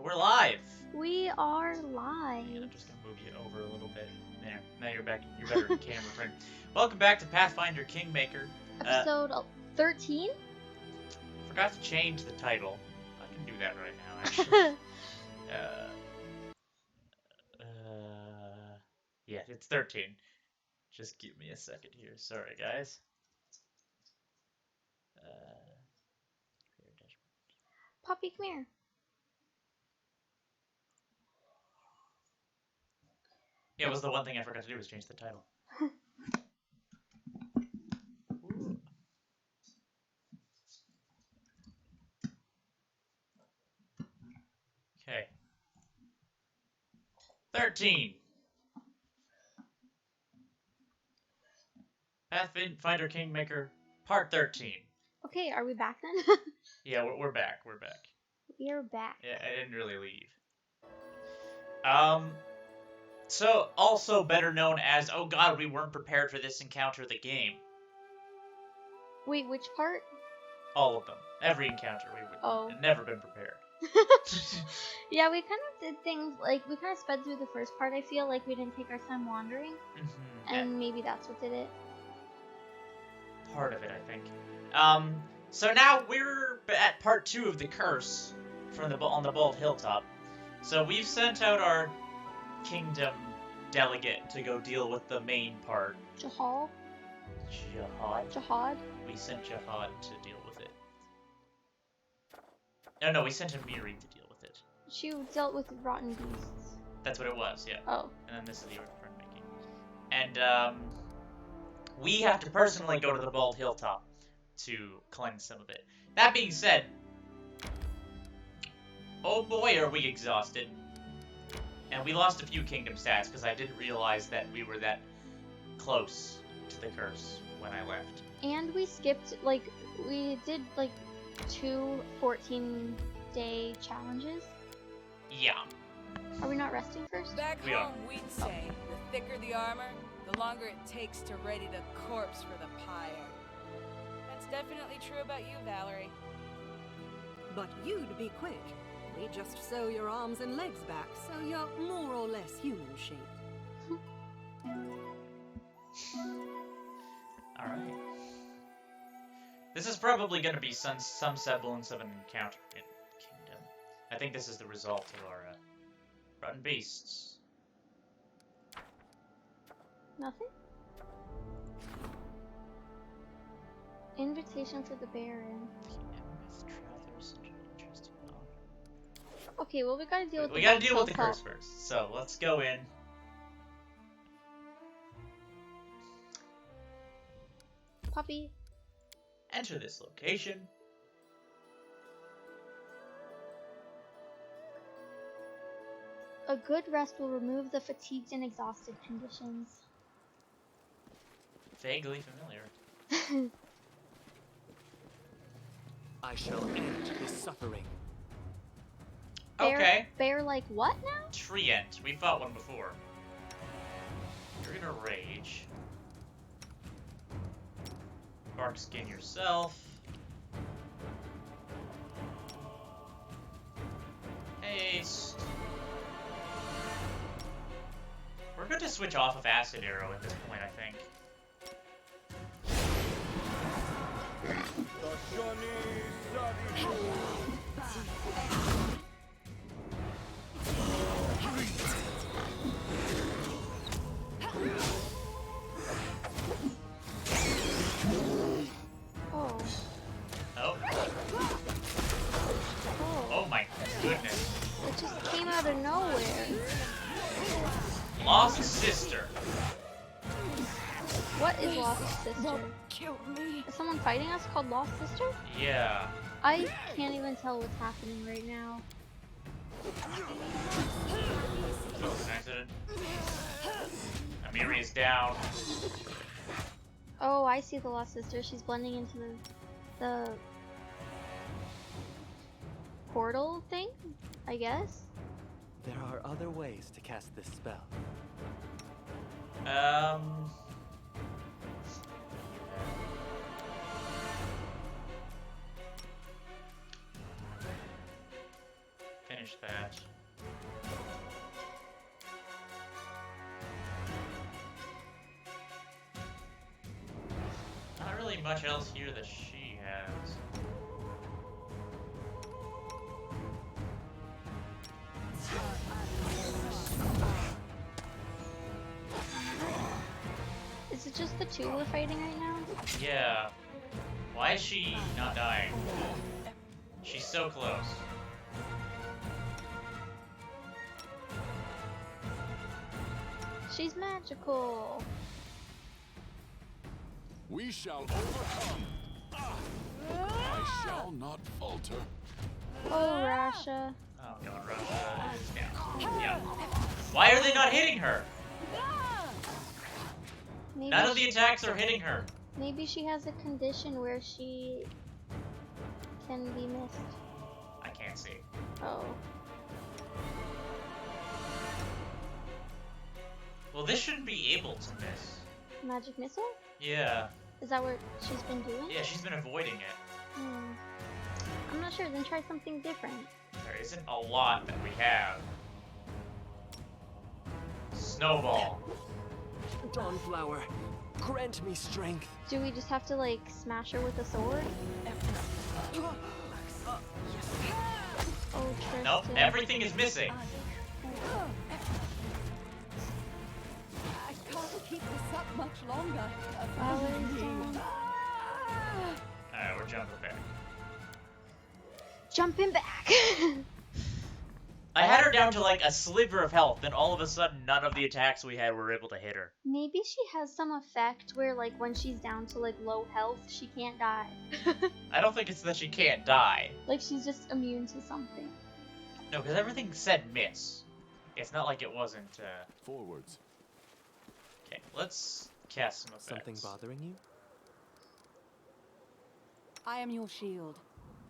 We're live. We are live. Yeah, I'm just gonna move you over a little bit. There. Now you're back. You're better in camera frame. Welcome back to Pathfinder Kingmaker. Episode 13? Forgot to change the title. I can do that right now, actually. Yeah, it's 13. Just give me a second here. Sorry, guys. Poppy, come here. Yeah, it was the one thing I forgot to do was change the title. Okay. 13. Pathfinder Kingmaker, Part 13. Okay, are we back then? Yeah, we're back. We're back. We're back. Yeah, I didn't really leave. So, also better known as, oh god, we weren't prepared for this encounter, the game. Wait, which part? All of them. Every encounter, we had never been prepared. Yeah, we kind of did things, like, we kind of sped through the first part, I feel like we didn't take our time wandering. Mm-hmm. And maybe that's what did it. Part of it, I think. So now we're at part 2 of the curse from on the Bald Hilltop. So we've sent out our kingdom delegate to go deal with the main part. Jahal? Jihad? Jihad? We sent Jihad to deal with it. No, we sent Amiri to deal with it. She dealt with rotten beasts. That's what it was, yeah. Oh. And then this is the order friend making. And, we have to personally go to the Bald Hilltop to cleanse some of it. That being said, oh boy, are we exhausted. And we lost a few kingdom stats because I didn't realize that we were that close to the curse when I left. And we skipped, like, we did, like, 2 14-day challenges. Yeah. Are we not resting first? Back We home, are. we'd say, the thicker the armor, the longer it takes to ready the corpse for the pyre. That's definitely true about you, Valerie. But you'd be quick. We just sew your arms and legs back, so you're more or less human-shaped. Alright. This is probably going to be some semblance of an encounter in Kingdom. I think this is the result of our rotten beasts. Nothing? Invitation for the Baron. Okay, well we gotta deal with We gotta deal with the curse first. So let's go in. Poppy. Enter this location. A good rest will remove the fatigued and exhausted conditions. Vaguely familiar. I shall end this suffering. Okay. Bear like what now? Treant. We fought one before. You're gonna rage. Bark skin yourself. Haste. We're good to switch off of Acid Arrow at this point, I think. Oh. Oh. Oh my goodness. It just came out of nowhere. Lost Sister. What is Lost Sister? Kill me. Is someone fighting us called Lost Sister? Yeah. I can't even tell what's happening right now. Oh, an accident. Amiri is down. Oh, I see the Lost Sister. She's blending into the portal thing, I guess. There are other ways to cast this spell. finish that. Not really much else here that she has. Is it just the two we're fighting right now? Yeah. Why is she not dying? She's so close. She's magical. We shall overcome. I shall not falter. Oh, Rasha. Oh god, Russia is down. Yeah. Why are they not hitting her? Maybe None of the attacks are hitting her. Maybe she has a condition where she can be missed. I can't see. Oh. Well, this shouldn't be able to miss. Magic missile? Yeah. Is that what she's been doing? Yeah, she's been avoiding it. I'm not sure, then try something different. There isn't a lot that we have. Snowball. Dawnflower, grant me strength. Do we just have to, like, smash her with a sword? Oh, Tristan. Nope, everything is missing. I can't keep this up much longer. Flower's down. Alright, we're jumping back. Jumping back! I had her down to like a sliver of health, then all of a sudden none of the attacks we had were able to hit her. Maybe she has some effect where, like, when she's down to, like, low health, she can't die. I don't think it's that she can't die. Like, she's just immune to something. No, because everything said miss. It's not like it wasn't, Forwards. Okay, let's cast some effects. Something bothering you? I am your shield.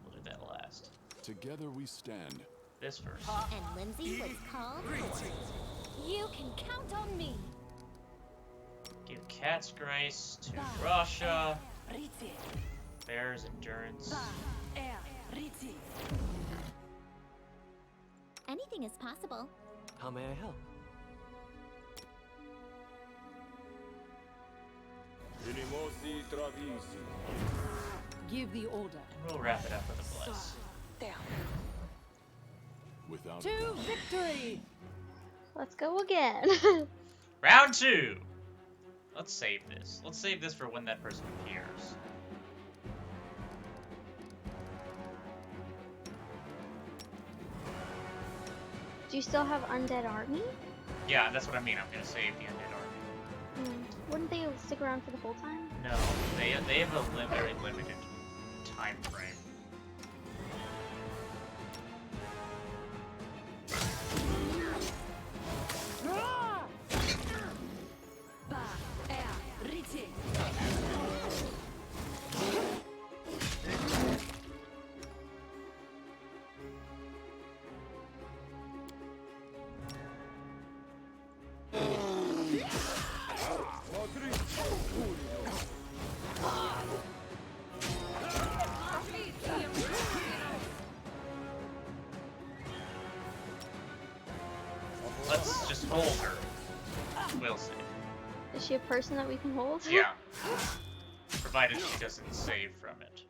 We'll do that last. Together we stand. This first. And Lindsay was called for. You can count on me. Give Cat's Grace to Russia. Bear's Endurance. Anything is possible. How may I help? Give the order. And we'll wrap it up with a bless. Without To victory! Let's go again. Round 2! Let's save this. Let's save this for when that person appears. Do you still have Undead Army? Yeah, that's what I mean. I'm gonna save the Undead Army. Wouldn't they stick around for the whole time? No, they have a very limited time frame. Let's just hold her. We'll see. Is she a person that we can hold? Yeah. Provided she doesn't save from it.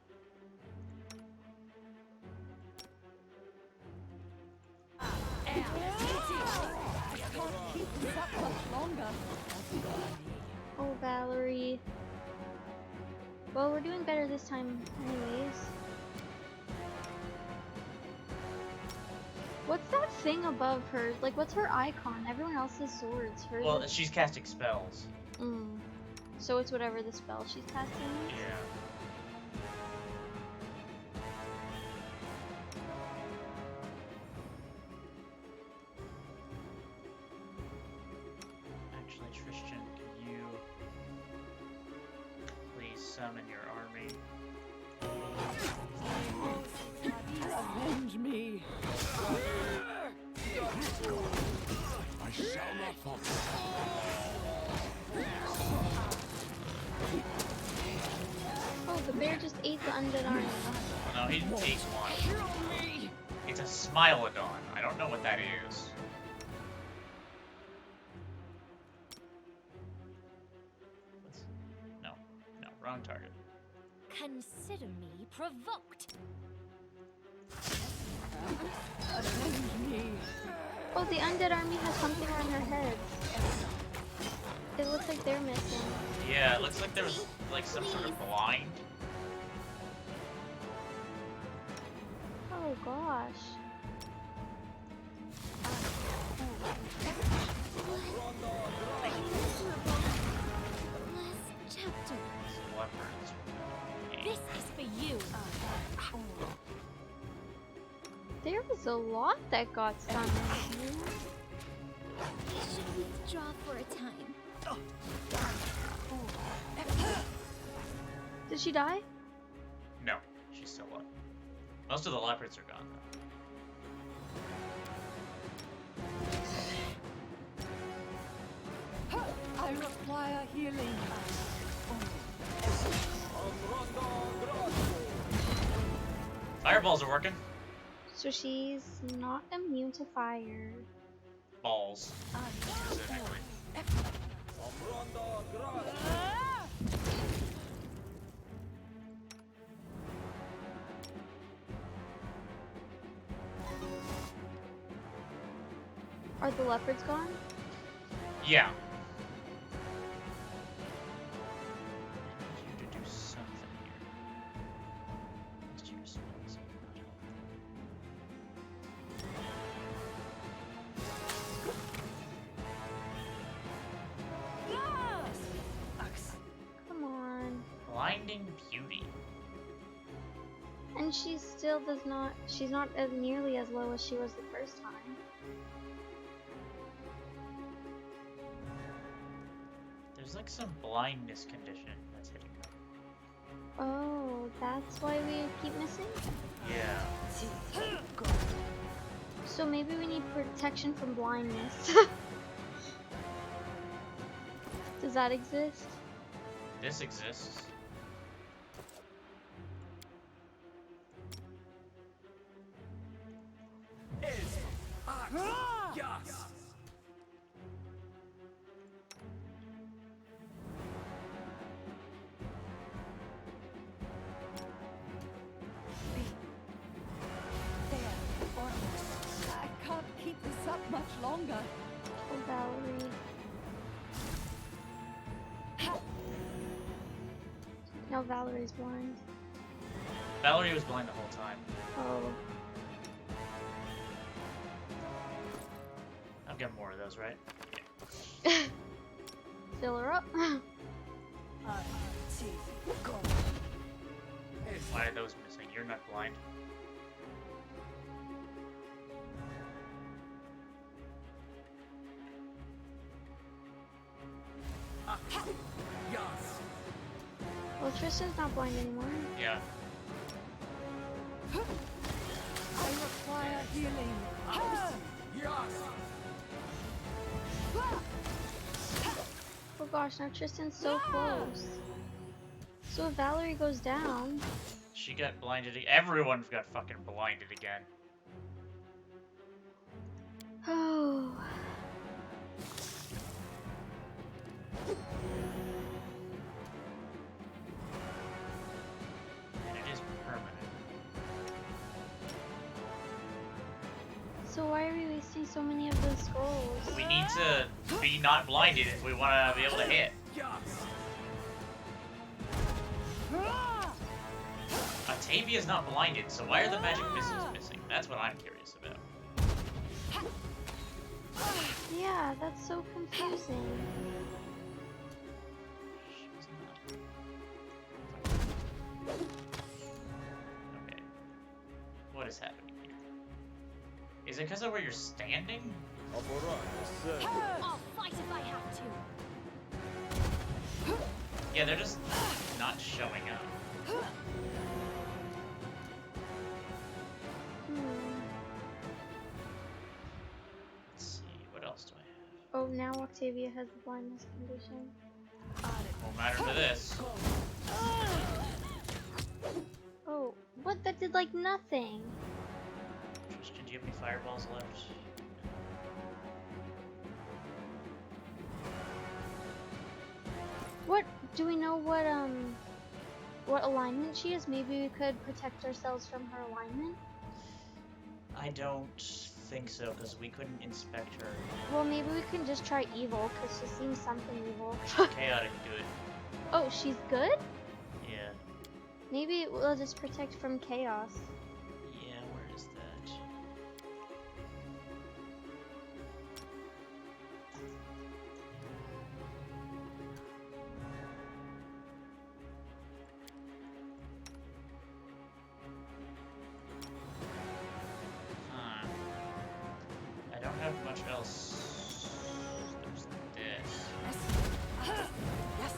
Oh, Valerie. Well, we're doing better this time anyways. What's that thing above her? Like, what's her icon? Everyone else's swords. Hers Well, is... she's casting spells. So it's whatever the spell she's casting is? Yeah. Actually, Tristan, can you please summon your army? Avenge me! I shall not falter. Oh, the bear just ate the undead army. No, he didn't take one. It's a Smilodon. I don't know what that is. No, wrong target. Consider me provoked. Oh, the undead army has something on their heads. It looks like they're missing. Yeah, it looks like there's like some sort of blind. Oh gosh. Last chapter. Leopards. This is for you. There was a lot that got summoned. You should withdraw for a time. Did she die? No, she's still up. Most of the leopards are gone though. I require healing. Fireballs are working. So she's not immune to fire. Balls. Specifically. Are the leopards gone? Yeah. I need you to do something here. Must you respond so not help. Come on. Blinding beauty. And she still does not, she's not as nearly as low as she was the first time. There's like some blindness condition that's hitting her. Oh, that's why we keep missing? Yeah. So maybe we need protection from blindness. Does that exist? This exists. I can't keep this up much longer. Oh, Valerie. No, Valerie's blind. Valerie was blind the whole time. Oh. I'll get more of those, right? Fill her up. Why are those missing? You're not blind. Well, Tristan's not blind anymore. Yeah. I require healing. Oh gosh, now Tristan's so close. So if Valerie goes down, She got blinded. Everyone got fucking blinded again. oh. And it is permanent. So why are we wasting so many of those scrolls? We need to be not blinded if we want to be able to hit. Octavia's not blinded, so why are the magic missiles missing? That's what I'm curious about. Yeah, that's so confusing. She's not. Okay. What is happening here? Is it because of where you're standing? I'll fight if I have to. Yeah, they're just not showing up. Let's see, what else do I have? Oh, now Octavia has the blindness condition. Won't matter to this. Oh, what? That did like nothing. Question: do you have any fireballs left? What do we know? What alignment she is? Maybe we could protect ourselves from her alignment. I don't think so, because we couldn't inspect her. Well, maybe we can just try evil, because she seems something evil. Chaotic good. Oh, she's good? Yeah. Maybe we'll just protect from chaos. Yeah, where is that? Huh. I don't have much else. There's this. Yes.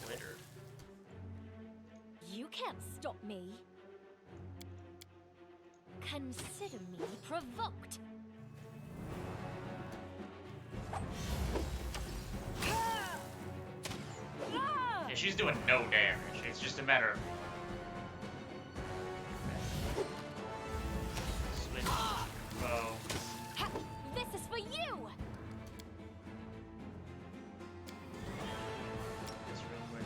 Glitter. You can't stop me. Consider me provoked. Yeah, she's doing no damage. It's just a matter of switch bow. This is for you. This real quick.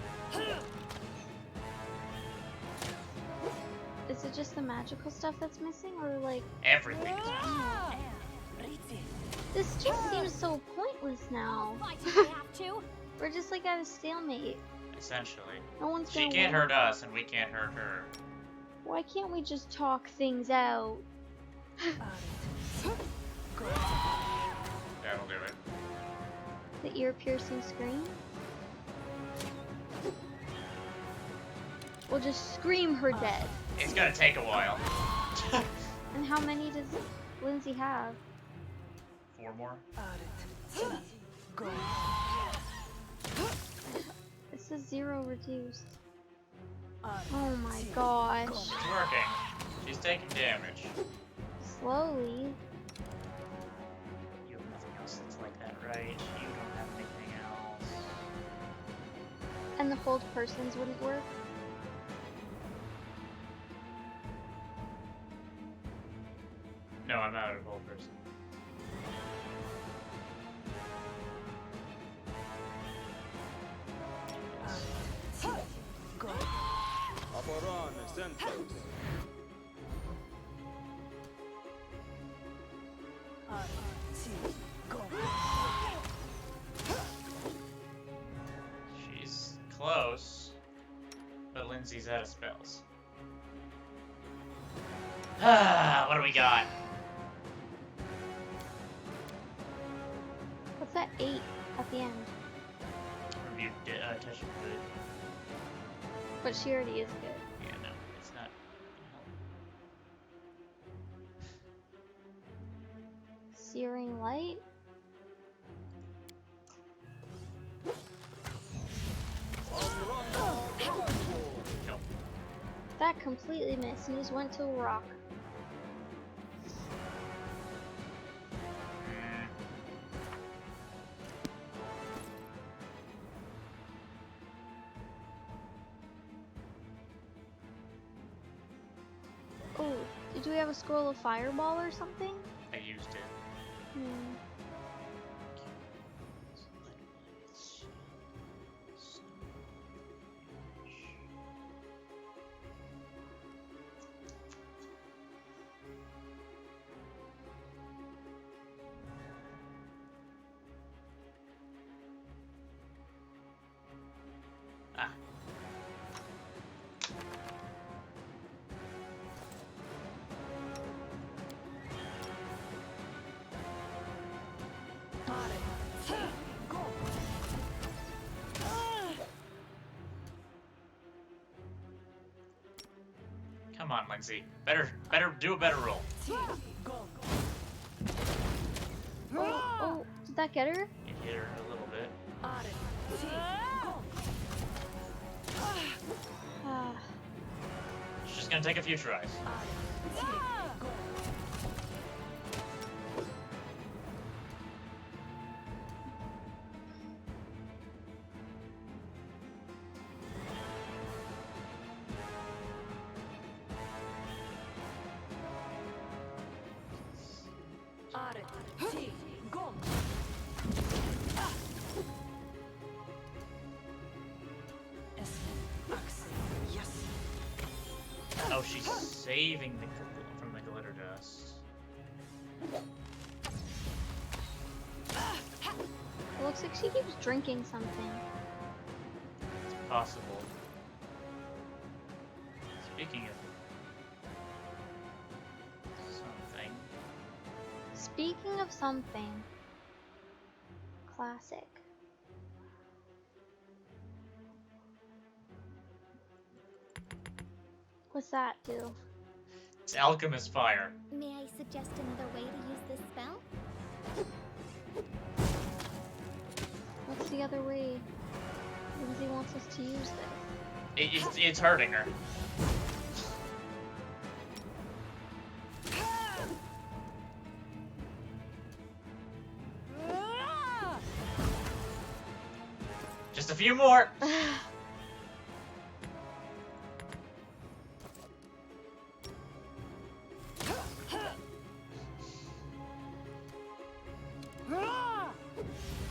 Is it just the magical stuff that's missing, or like Everything. this just seems so pointless now? I'll fight if I have to. We're just like at a stalemate. Essentially. No one's She gonna can't win. hurt us, and we can't hurt her. Why can't we just talk things out? That'll do it. The ear-piercing scream? We'll just scream her dead. It's gonna take a while. And how many does Lindsay have? 4 more? It says 0 reduced. Oh my gosh. It's working. She's taking damage. Slowly. You have nothing else that's like that, right? You don't have anything else. And the hold persons wouldn't work? No, I'm out of whole person. She's close, but Lindsay's out of spells. What do we got? What's that 8 at the end? Review touch of good. But she already is good. Yeah, no, it's not. Searing light? No. That completely missed and just went to a rock. Mm, Oh, did we have a scroll of fireball or something? I used it. Hmm. Ah. Come on, Lindsay. Better do a better roll. Oh, did that get her? It hit her a little bit. Ah, It's just gonna take a few tries. Oh, she's saving from the glitter dust. It looks like she keeps drinking something. It's possible. Speaking of something. Speaking of something. Classic. What's that do? It's Alchemist Fire. May I suggest another way to use this spell? What's the other way? Lindsay wants us to use this. It's hurting her. Just a few more.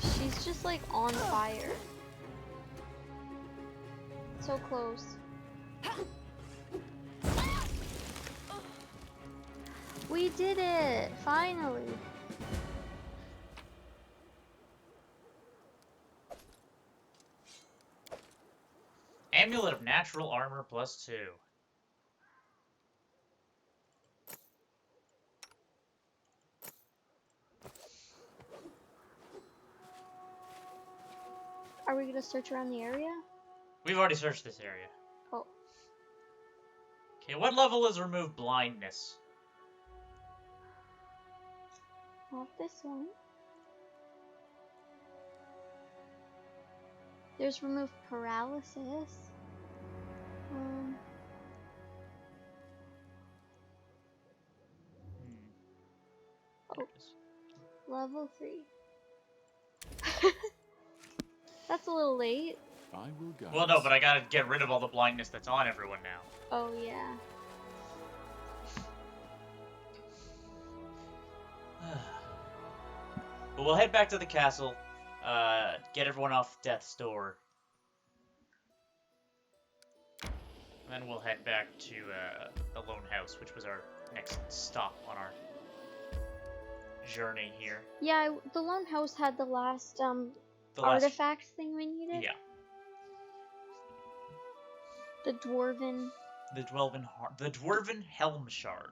She's just like on fire. So close. We did it! Finally! Amulet of Natural Armor +2. Are we gonna search around the area? We've already searched this area. Oh. Okay, what level is remove blindness? Not this one. There's remove paralysis. Oh. Level 3. That's a little late. I will guide Well, no, us. but I gotta get rid of all the blindness that's on everyone now. Oh, yeah. But we'll head back to the castle, get everyone off death's door. And then we'll head back to the lone house, which was our next stop on our journey here. Yeah, the lone house had the last, The last, artifact thing we needed. yeah, The dwarven. the dwarven helm shard.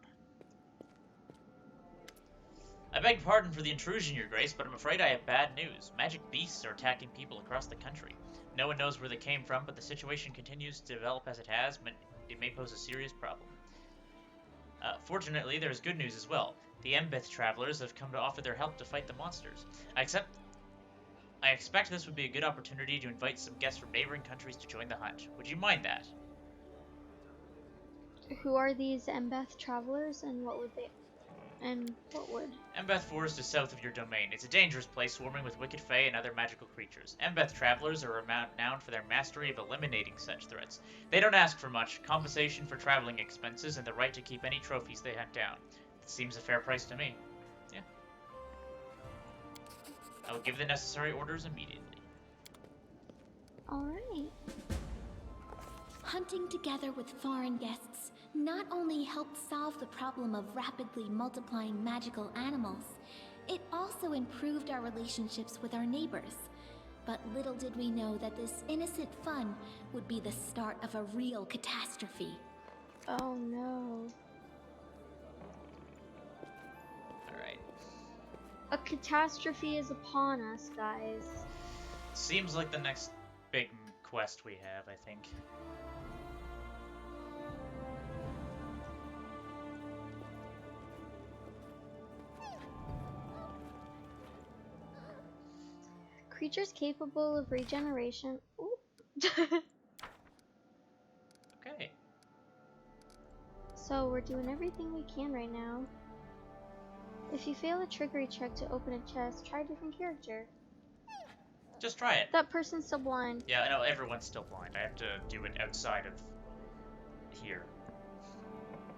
I beg pardon for the intrusion, Your Grace, but I'm afraid I have bad news. Magic beasts are attacking people across the country. No one knows where they came from, but the situation continues to develop as it has. It may pose a serious problem. Fortunately, there is good news as well. The Embeth travelers have come to offer their help to fight the monsters. I expect this would be a good opportunity to invite some guests from neighboring countries to join the hunt. Would you mind that? Who are these Embeth travelers, and what would they? And what would? Embeth Forest is south of your domain. It's a dangerous place swarming with wicked fae and other magical creatures. Embeth travelers are renowned for their mastery of eliminating such threats. They don't ask for much, compensation for traveling expenses, and the right to keep any trophies they hunt down. It seems a fair price to me. Yeah. I will give the necessary orders immediately. Alright. Hunting together with foreign guests not only helped solve the problem of rapidly multiplying magical animals, it also improved our relationships with our neighbors. But little did we know that this innocent fun would be the start of a real catastrophe. Oh no. Alright. A catastrophe is upon us, guys. Seems like the next big quest we have, I think. Creatures capable of regeneration. Ooh. Okay. So we're doing everything we can right now. If you fail a trickery check to open a chest, try a different character. Just try it. That person's still blind. Yeah, I know, everyone's still blind. I have to do it outside of here.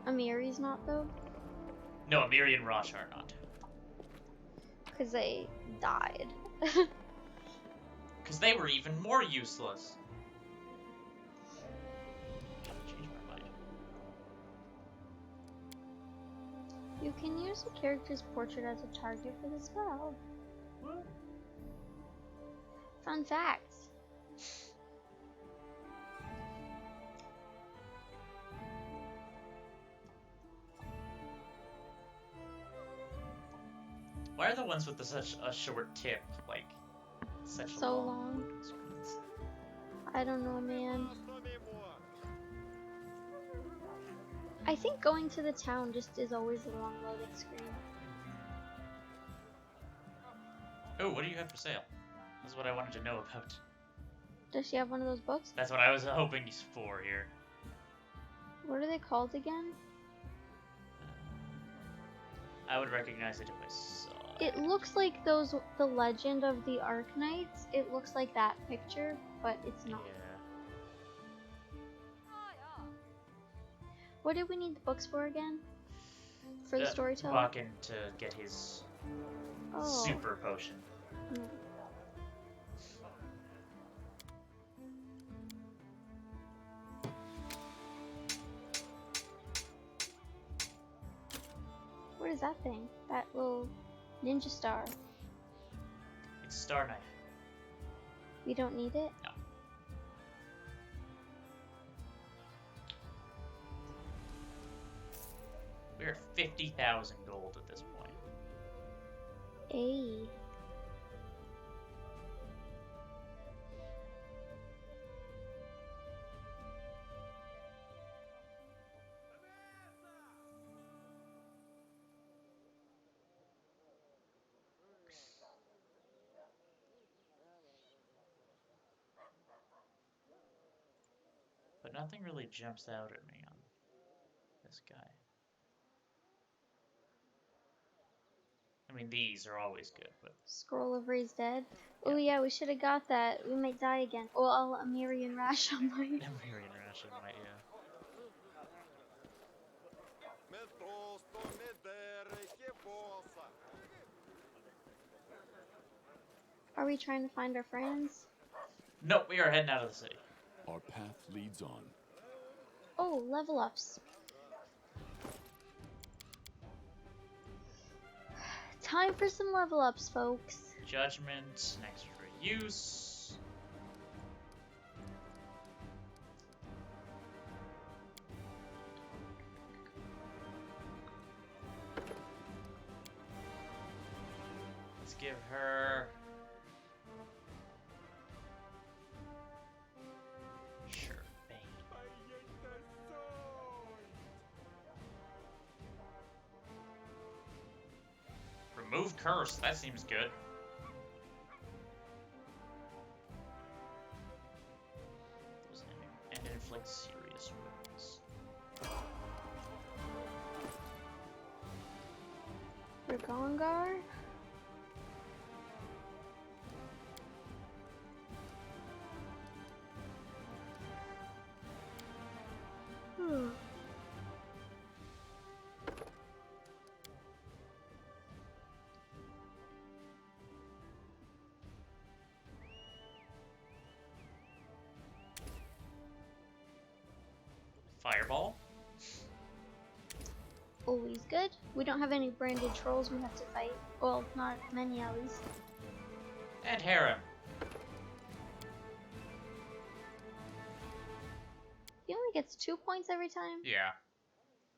Amiri's not though, No, Amiri and Rosh are not. because they died. Because they were even more useless. Change my mind. You can use a character's portrait as a target for the spell. Woo. Fun facts. Why are the ones with such a short tip, like, such So long. screens? I don't know, man. I think going to the town just is always a long loading screen. Oh, what do you have for sale? That's what I wanted to know about. Does she have one of those books? That's what I was hoping for here. What are they called again? I would recognize it if I saw it. It looks like those, the Legend of the Arknights. It looks like that picture, but it's not. Yeah. What did we need the books for again? For the storyteller? Bakken to get his Oh. super potion. Mm. What is that thing? That little ninja star. It's Star Knife. We don't need it? No. We're at 50,000 gold at this point. Ayy. But nothing really jumps out at me on this guy. I mean, these are always good, but... Scroll of Raised Dead. Oh yeah, we should have got that. We might die again. Well, Amiri and Rasha might. Very interesting, might, yeah. Are we trying to find our friends? Nope, we are heading out of the city. Our path leads on. Oh, level ups. Time for some level ups, folks. Judgment, next for use. Let's give her... Sure, Bane. Remove curse, that seems good. And inflict serious wounds. Ragongar. Hmm. Fireball. Always good. We don't have any branded trolls we have to fight. Well, not many at least. And Harem. He only gets 2 points every time? Yeah.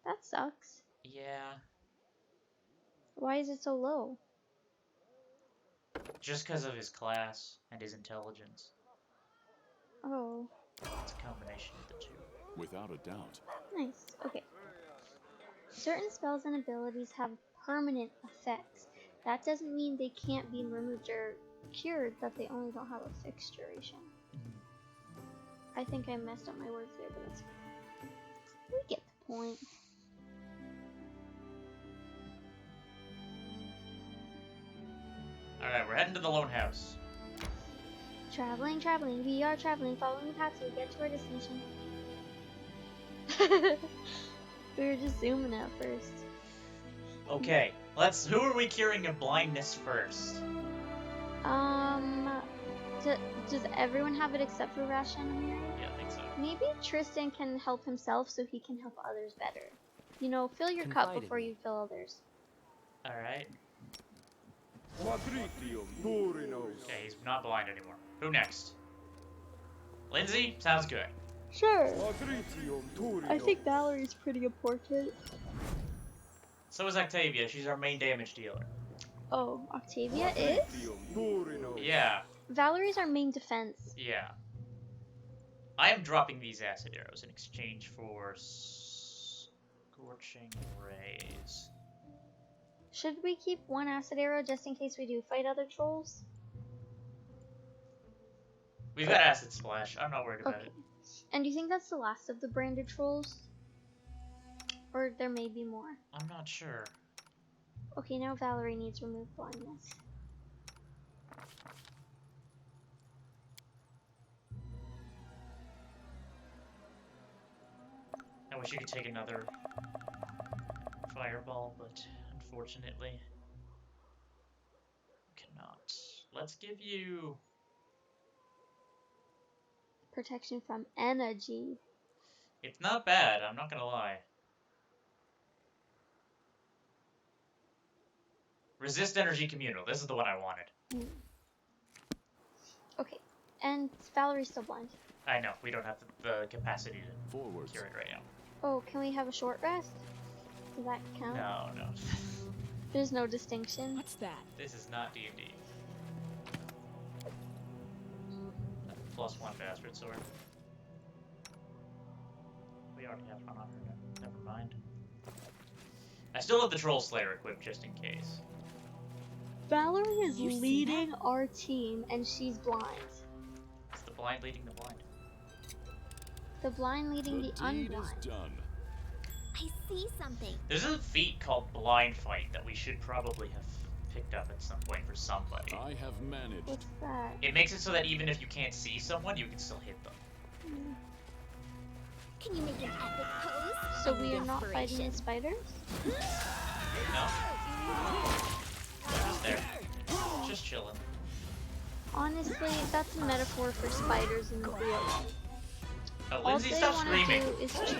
That sucks. Yeah. Why is it so low? Just because of his class and his intelligence. Oh, It's a combination of the two. Without a doubt. nice. Okay. Certain spells and abilities have permanent effects. That doesn't mean they can't be removed or cured, that they only don't have a fixed duration. I think I messed up my words there, but that's fine. We get the point. Alright, we're heading to the Lone House. Traveling, traveling, we are traveling, following the path to get to our destination. We were just zooming at first. Okay, who are we curing of blindness first? Does everyone have it except for Rasha and Amiri? Yeah, I think so. Maybe Tristan can help himself so he can help others better. You know, fill your cup Confide in before me. you fill others. Alright. Okay, he's not blind anymore. Who next? Lindsay? Sounds good. Sure. I think Valerie's pretty important. So is Octavia. She's our main damage dealer. Oh, Octavia is? Yeah, Valerie's our main defense. yeah. I am dropping these acid arrows in exchange for scorching rays. Should we keep one acid arrow just in case we do fight other trolls? We've got acid splash. I'm not worried about Okay. it. And do you think that's the last of the branded trolls? Or there may be more? I'm not sure. Okay, now Valerie needs remove blindness. I wish you could take another fireball, but unfortunately, cannot. Let's give you... Protection from energy. It's not bad, I'm not gonna lie. Resist energy communal. This is the one I wanted. Okay, and Valerie's still blind. I know, we don't have the capacity to Forwards. cure it right now. Oh, can we have a short rest? Does that count? No, no. There's no distinction. What's that? This is not D&D. +1 bastard sword. We already have one on her. Never mind. I still have the Troll Slayer equipped just in case. Valerie is You see leading our team, and she's blind. It's the blind leading the blind. The blind leading the The deed unblind. is done. I see something. There's a feat called Blind Fight that we should probably have picked up at some point for somebody. I have managed. What's that? It makes it so that even if you can't see someone, you can still hit them. Can you make an epic pose? So we are not fighting the Desperation. spiders? No? They're just there. Just chilling. Honestly, that's a metaphor for spiders in the real life. Oh, All Lindsay, they stop want screaming. to do is chill.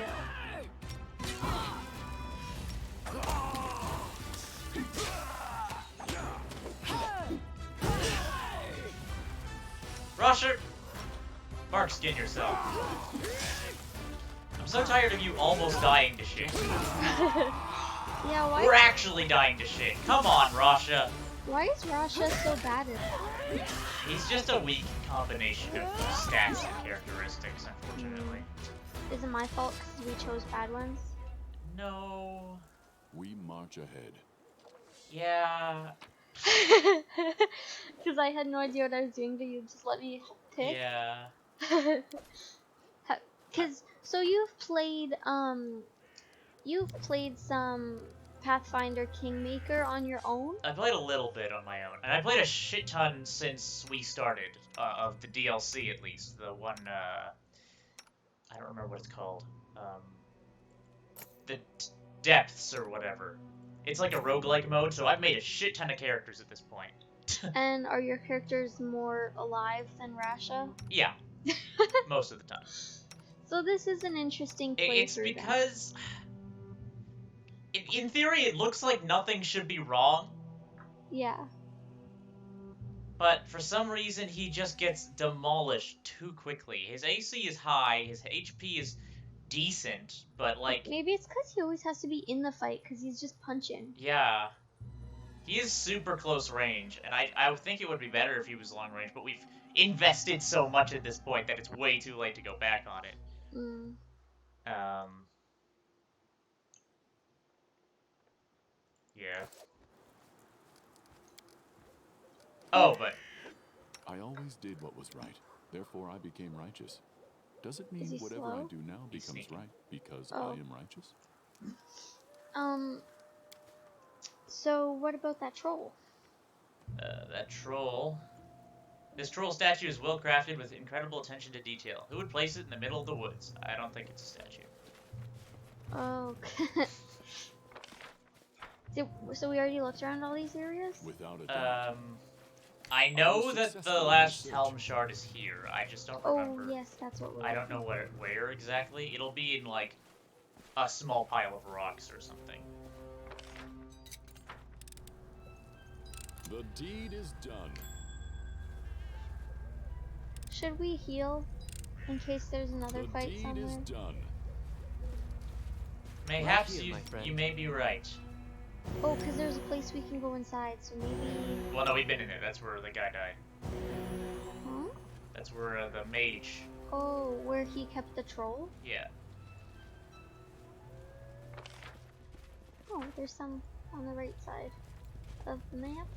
Rusher! Mark, skin yourself. I'm so tired of you almost dying to shit. Yeah, We're actually dying to shit. Come on, Rasha. why is Rasha so bad at that? He's just a weak combination of stats and characteristics, unfortunately. Is it my fault because we chose bad ones? No. We march ahead. Yeah. Because I had no idea what I was doing, but you just let me pick? Yeah. Because, so you've played some Pathfinder Kingmaker on your own? I played a little bit on my own, and I played a shit ton since we started, of the DLC at least. The one, I don't remember what it's called. The Depths or whatever. It's like a roguelike mode, so I've made a shit ton of characters at this point. And are your characters more alive than Rasha? Yeah, most of the time. So this is an interesting playthrough. It's because, in theory, it looks like nothing should be wrong, Yeah. but for some reason he just gets demolished too quickly. His AC is high, his HP is decent, but like, Maybe it's because he always has to be in the fight because he's just punching. yeah. He is super close range, and I would think it would be better if he was long range, but we've invested so much at this point that it's way too late to go back on it. Mm. Yeah. Oh, but I always did what was right. Therefore, I became righteous. Does it Is he mean whatever I slow? do now He's becomes sneaking. right because Oh. I am righteous? So what about that troll? that troll. This troll statue is well crafted with incredible attention to detail. Who would place it in the middle of the woods? I don't think it's a statue. Oh. So we already looked around all these areas? Without a doubt. I know was that the successful in last research. Helm Shard is here. I just don't Oh, remember. yes, that's what we're I don't know looking where exactly. It'll be in like a small pile of rocks or something. The deed is done. Should we heal in case there's another The fight deed somewhere? is done. Mayhaps here, you, my friend. you may be right. Oh, because there's a place we can go inside, so maybe... Well, no, we've been in it. That's where the guy died. Huh? That's where the mage... Oh, where he kept the troll? Yeah. Oh, there's some on the right side of the map.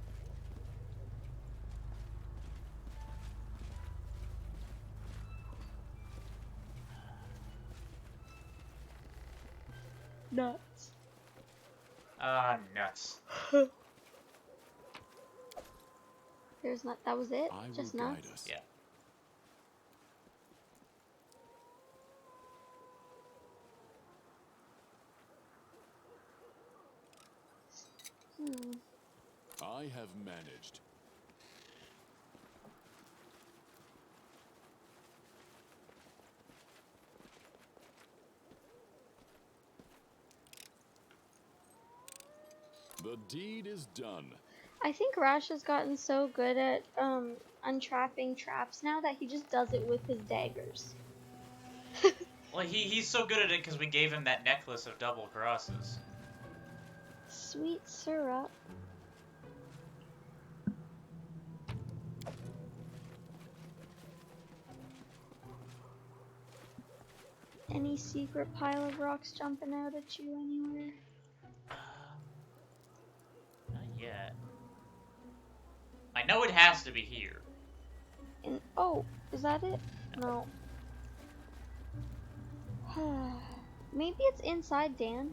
Nuts. Ah, nuts. There's not. That was it. I Just will guide nuts. us. Yeah. Hmm. I have managed. The deed is done. I think Rash has gotten so good at untrapping traps now that he just does it with his daggers. Well, he's so good at it because we gave him that necklace of double crosses. Sweet syrup. Any secret pile of rocks jumping out at you anywhere? Not yet. I know it has to be here. And oh, is that it? No. Maybe it's inside, Dan.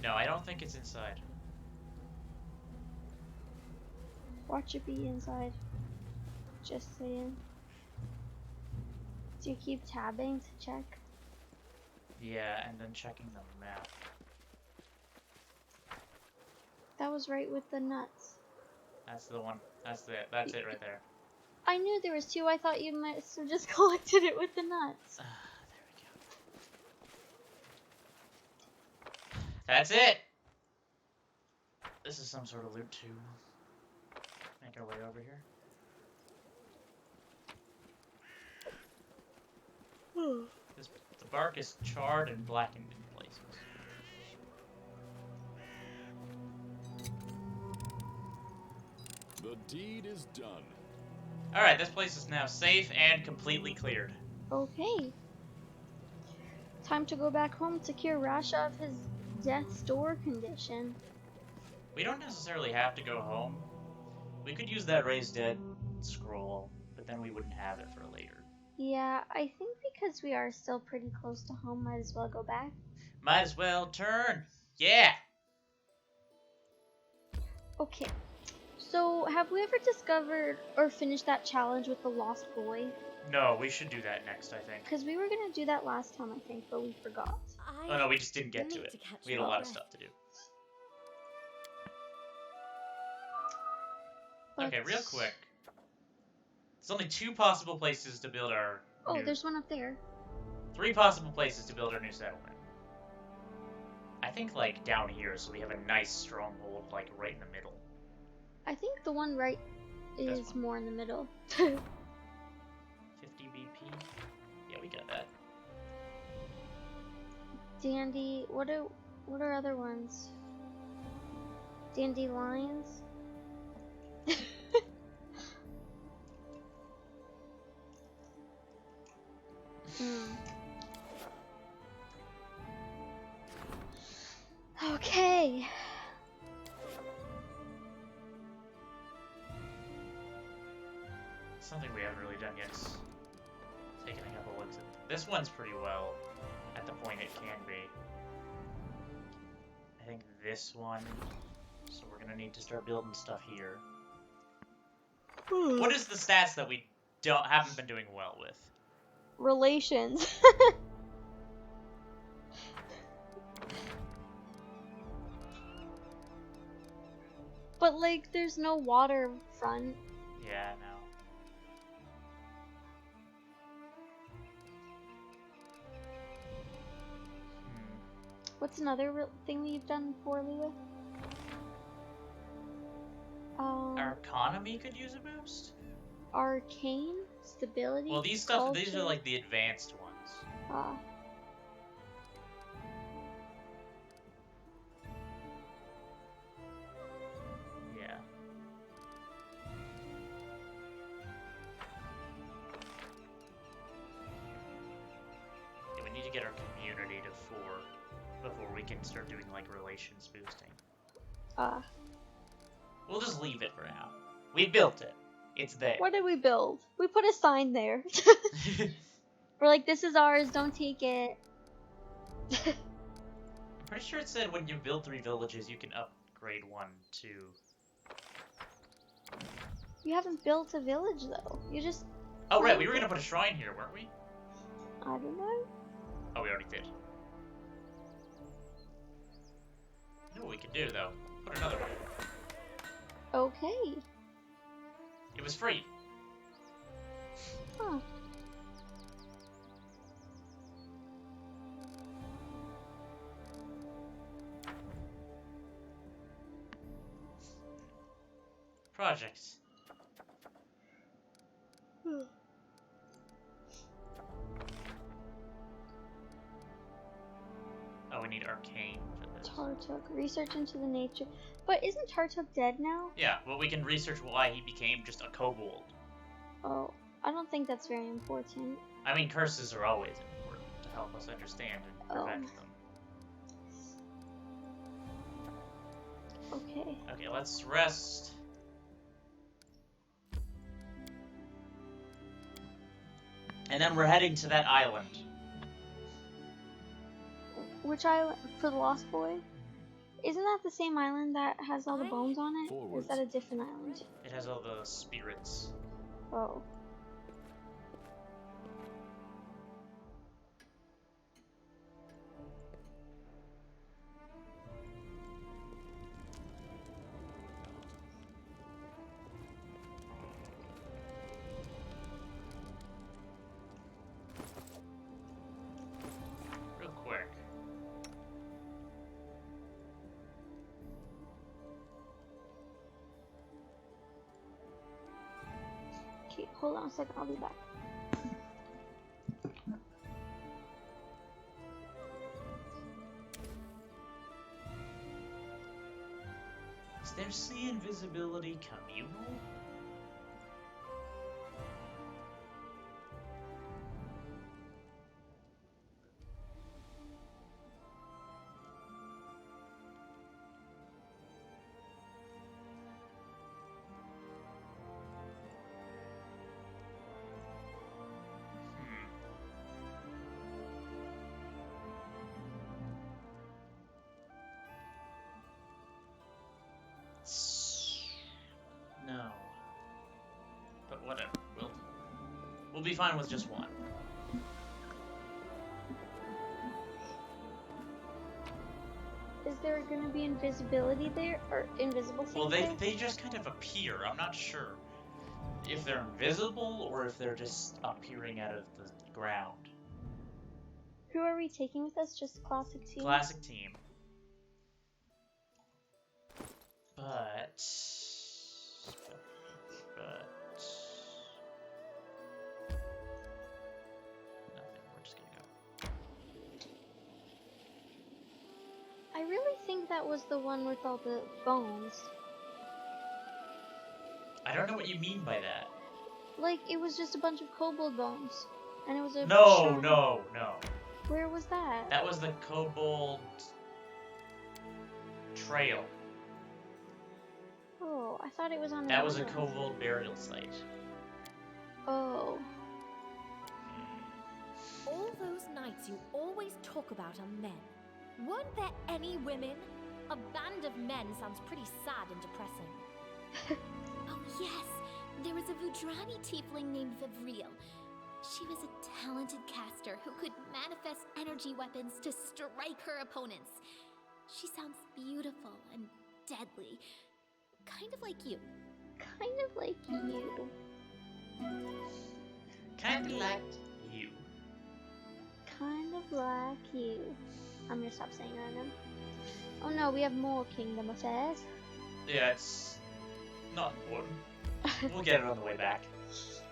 No, I don't think it's inside. Watch it be inside. Just saying. Do you keep tabbing to check? Yeah, and then checking the map. That was right with the nuts. That's the one. That's it. That's it right there. I knew there was two. I thought you might have just collected it with the nuts. There we go. That's it! This is some sort of loot to make our way over here. The bark is charred and blackened in places. The deed is done. Alright, this place is now safe and completely cleared. Okay. Time to go back home to cure Rash of his death's door condition. We don't necessarily have to go home. We could use that raised dead scroll, but then we wouldn't have it for later. Yeah, I think because we are still pretty close to home, might as well go back. Might as well turn. Yeah! Okay. So, have we ever discovered or finished that challenge with the lost boy? No, we should do that next, I think. Because we were going to do that last time, I think, but we forgot. Oh no, we just didn't get to it. We had a lot of stuff to do. Okay, real quick. There's only 2 possible places to build our Oh, new... there's one up there. 3 possible places to build our new settlement. I think, like, down here, so we have a nice stronghold, like, right in the middle. I think the one right This is one. more in the middle. 50 BP? Yeah, we got that. Dandy, what are other ones? Dandelions? Okay. Something we haven't really done yet is taking a couple looks at... This one's pretty well at the point it can be. I think this one... So we're gonna need to start building stuff here. What is the stats that we haven't been doing well with? Relations. But like, there's no waterfront. Yeah, no. What's another thing we've done poorly with? Our economy could use a boost. Arcane, stability. Well, these culture. are like the advanced ones. Yeah. Yeah, we need to get our community to 4 before we can start doing like relations boosting. We'll just leave it for now. We built it. It's there. What did we build? We put a sign there. We're like, this is ours, don't take it. I'm pretty sure it said when you build 3 villages, you can upgrade 1 to... You haven't built a village, though. You just... Oh, right, we were gonna put a shrine here, weren't we? I don't know. Oh, we already did. You know what we could do, though? Put another one. Okay. It was free. Huh. Projects. Oh, we need arcane for this. Tartuk. Research into the nature. But isn't Tartuk dead now? Yeah, well, we can research why he became just a kobold. Oh, I don't think that's very important. I mean, curses are always important to help us understand and prevent them. Okay. Okay, let's rest. And then we're heading to that island. Which island? For the Lost Boy? Isn't that the same island that has all the bones on it? Or is that a different island? It has all the spirits. Oh. Real quick. Okay, hold on a second, I'll be back. Is there sea invisibility communal? No. But whatever. We'll be fine with just one. Is there gonna be invisibility there? Or invisible things Well, there? they just kind of appear. I'm not sure if they're invisible or if they're just appearing out of the ground. Who are we taking with us? Just classic team? Classic team. But nothing. We're just gonna go. I really think that was the one with all the bones. I don't know what you mean by that. Like, it was just a bunch of kobold bones. And it was a No, shrine. no. Where was that? That was the kobold trail. Oh, I thought it was on That was a another one. kobold burial site. Oh. All those nights you always talk about are men. Weren't there any women? A band of men sounds pretty sad and depressing. Oh yes, there was a Vudrani tiefling named Vivriel. She was a talented caster who could manifest energy weapons to strike her opponents. She sounds beautiful and deadly. Kind of like you. Kind of like you. Kinda like you. kind of like you. I'm gonna stop saying random. Oh no, we have more kingdom affairs. Yeah, it's not important. We'll get it on the way back.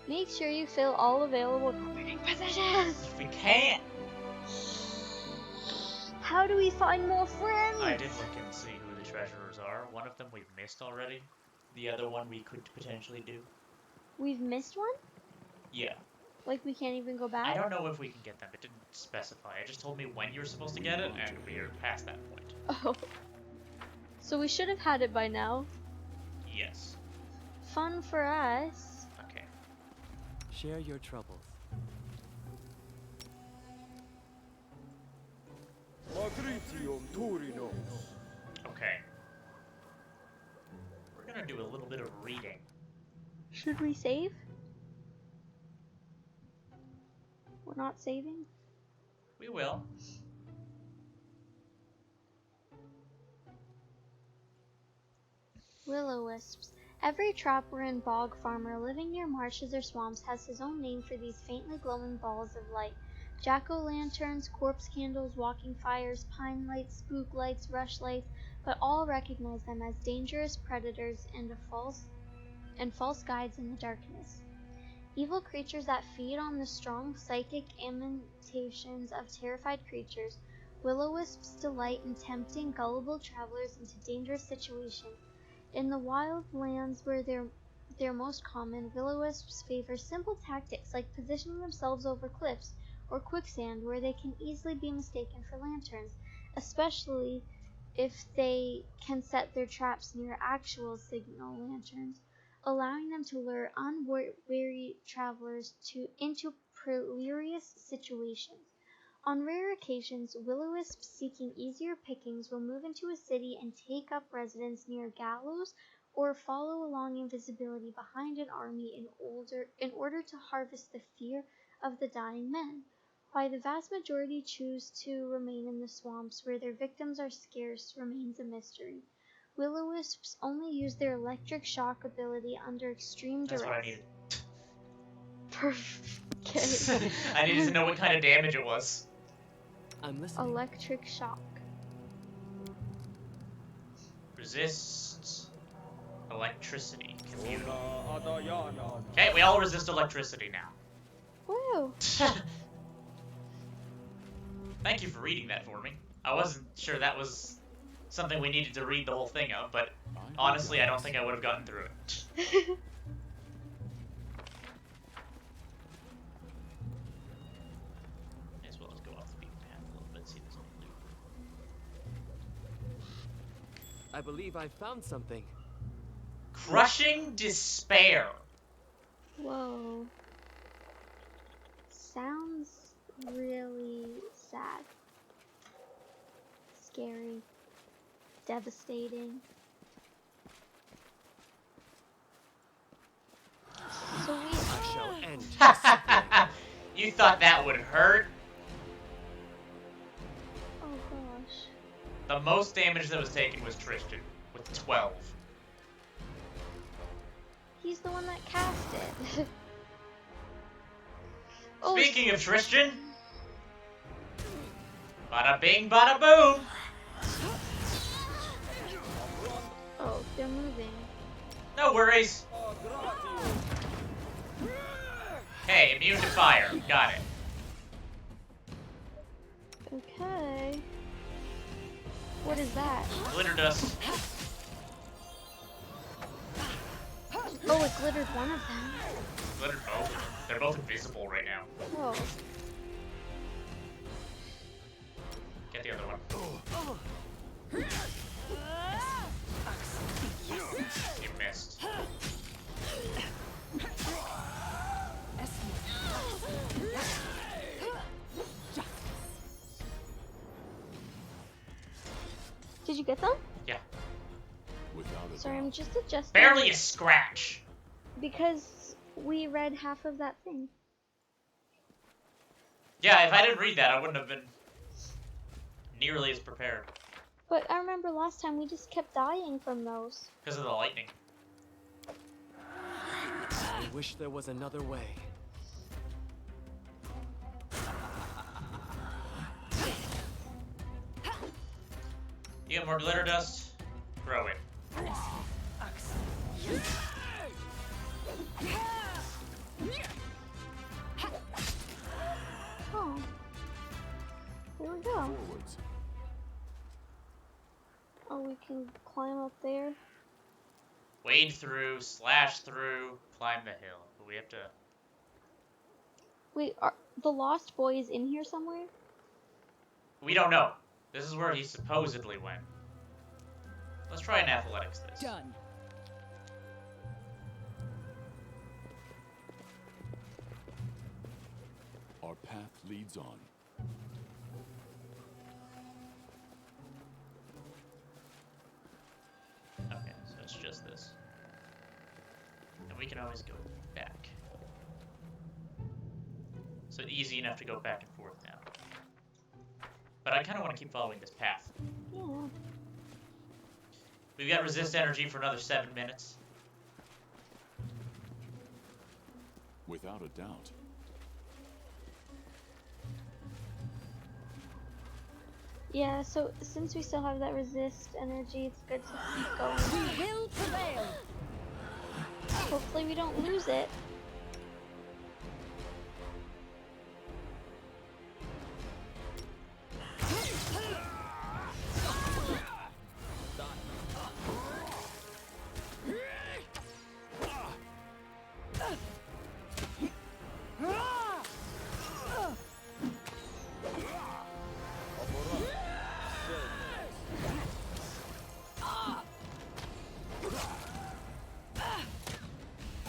Make sure you fill all available competing positions. If we can't. How do we find more friends? I did look and see who the treasurers are. One of them we've missed already. The other one we could potentially do. We've missed one? Yeah. Like we can't even go back? I don't know if we can get them. It didn't specify. It just told me when you were supposed to get it, and we are past that point. Oh. So we should have had it by now. Yes. Fun for us. Okay. Share your troubles. Okay. We're gonna do a little bit of reading. Should we save? We're not saving? We will. Will-o-wisps. Every trapper and bog farmer living near marshes or swamps has his own name for these faintly glowing balls of light. Jack-o'-lanterns, corpse candles, walking fires, pine lights, spook lights, rush lights, but all recognize them as dangerous predators and false guides in the darkness. Evil creatures that feed on the strong psychic imitations of terrified creatures, will-o-wisps delight in tempting gullible travelers into dangerous situations. In the wild lands where they're most common, will-o-wisps favor simple tactics like positioning themselves over cliffs or quicksand where they can easily be mistaken for lanterns, especially if they can set their traps near actual signal lanterns, allowing them to lure unwary travelers into perilous situations. On rare occasions, will-o-wisps seeking easier pickings will move into a city and take up residence near gallows or follow along invisibility behind an army in order to harvest the fear of the dying men. Why the vast majority choose to remain in the swamps where their victims are scarce remains a mystery. Will-o-wisps only use their electric shock ability under extreme duress. That's what I needed. Okay. I needed to know what kind of damage it was. I'm listening. Electric shock. Resist electricity. Commune. Okay, we all resist electricity now. Woo! Thank you for reading that for me. I wasn't sure that was something we needed to read the whole thing of, but honestly, I don't think I would have gotten through it. As well as go off the beaten path a little bit, see this old loop. I believe I found something. Crushing despair. Whoa. Sounds really sad. Scary. Devastating. So we I shall end your suffering. You thought that would hurt? Oh gosh. The most damage that was taken was Tristan, with 12. He's the one that cast it. Oh, Speaking of Tristan, bada bing, bada boom. oh, they're moving. No worries. Hey, immune to fire. Got it. Okay. What is that? Glitter dust. Oh, it glittered one of them. Glittered both of them. They're both invisible right now. Whoa. Get the other one. You missed. Did you get them? Yeah. Without a Sorry, doubt. I'm just adjusting. Barely a scratch. Because we read half of that thing. Yeah, if I didn't read that, I wouldn't have been nearly as prepared. But I remember last time we just kept dying from those. Because of the lightning. I wish there was another way. You get more glitter dust? Throw it. Oh. There we go. Forwards. Oh, we can climb up there. Wade through, slash through, climb the hill. But we have to... Wait, are the Lost Boys in here somewhere? We don't know. This is where he supposedly went. Let's try an athletics this. Done. Our path leads on. Okay, so it's just this. And we can always go back. So easy enough to go back and forth now. But I kind of want to keep following this path. Yeah. We've got resist energy for another 7 minutes. Without a doubt. Yeah, so since we still have that resist energy, it's good to keep going. We will prevail. Hopefully we don't lose it.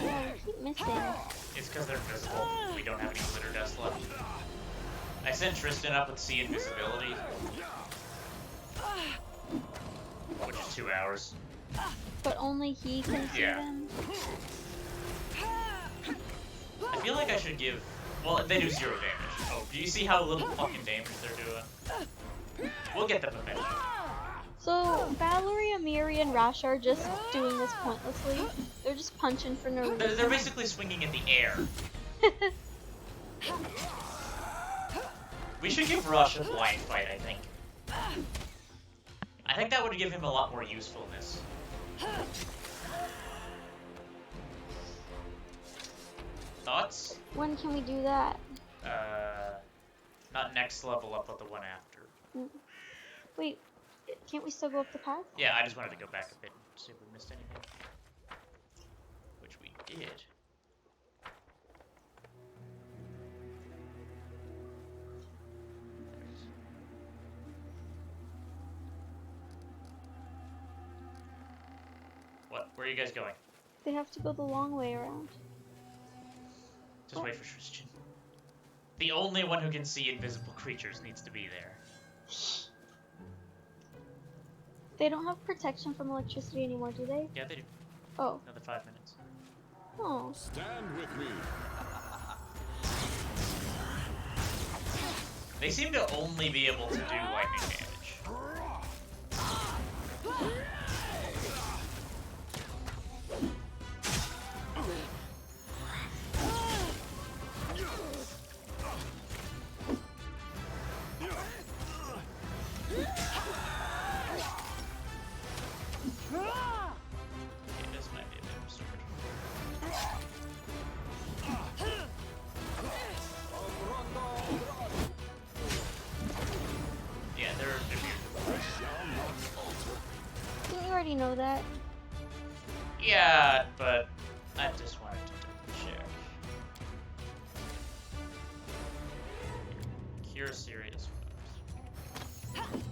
Yeah, we keep missing. It's because they're invisible. We don't have any glitter dust left. I sent Tristan up with sea invisibility. Which is 2 hours. But only he can see Yeah. them. I feel like I should give... Well, they do 0 damage. Oh, do you see how little fucking damage they're doing? We'll get them eventually. So Valerie, Amiri, and Rash are just doing this pointlessly. They're just punching for no reason. They're basically swinging in the air. We should give Rush a blind fight, I think. I think that would give him a lot more usefulness. Thoughts? When can we do that? Not next level up, but the one after. Wait, can't we still go up the path? Yeah, I just wanted to go back a bit and see if we missed anything. Which we did. What? Where are you guys going? They have to go the long way around. Just wait for Tristan. The only one who can see invisible creatures needs to be there. They don't have protection from electricity anymore, do they? Yeah, they do. Oh. Another 5 minutes. Oh. Stand with me. They seem to only be able to do lightning damage. Okay, this might be a bit absurd. Yeah, they're weird. Didn't you already know that? Yeah, but I just wanted to double check. Cure serious wounds.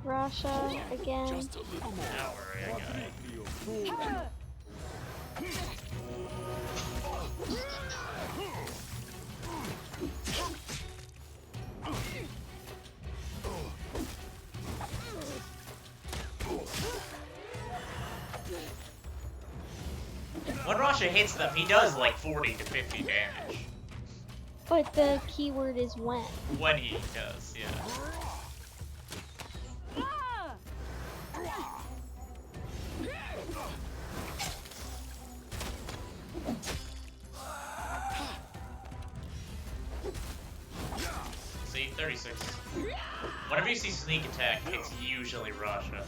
Rasha, again. Just a little more. Don't worry, I got it. When Rasha hits them, he does like 40 to 50 damage. But the keyword is when. When he does, yeah. See, 36. Whenever you see sneak attack, it's usually Rasha.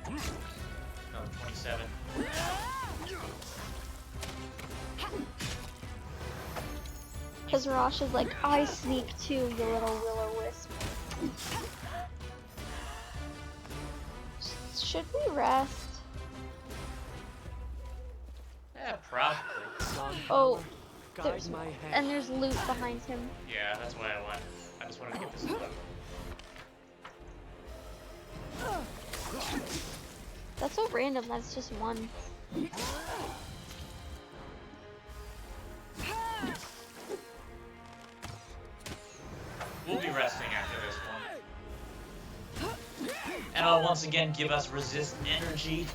Another 27. Because Rasha's like, I sneak too, you little will-o-wisp. Should we rest? Yeah, probably. Oh, Guide my hand. and there's loot behind him. Yeah, that's why I went. I just wanted to get this loot. That's so random, that's just one. We'll be resting after this one. And I'll once again give us resist energy.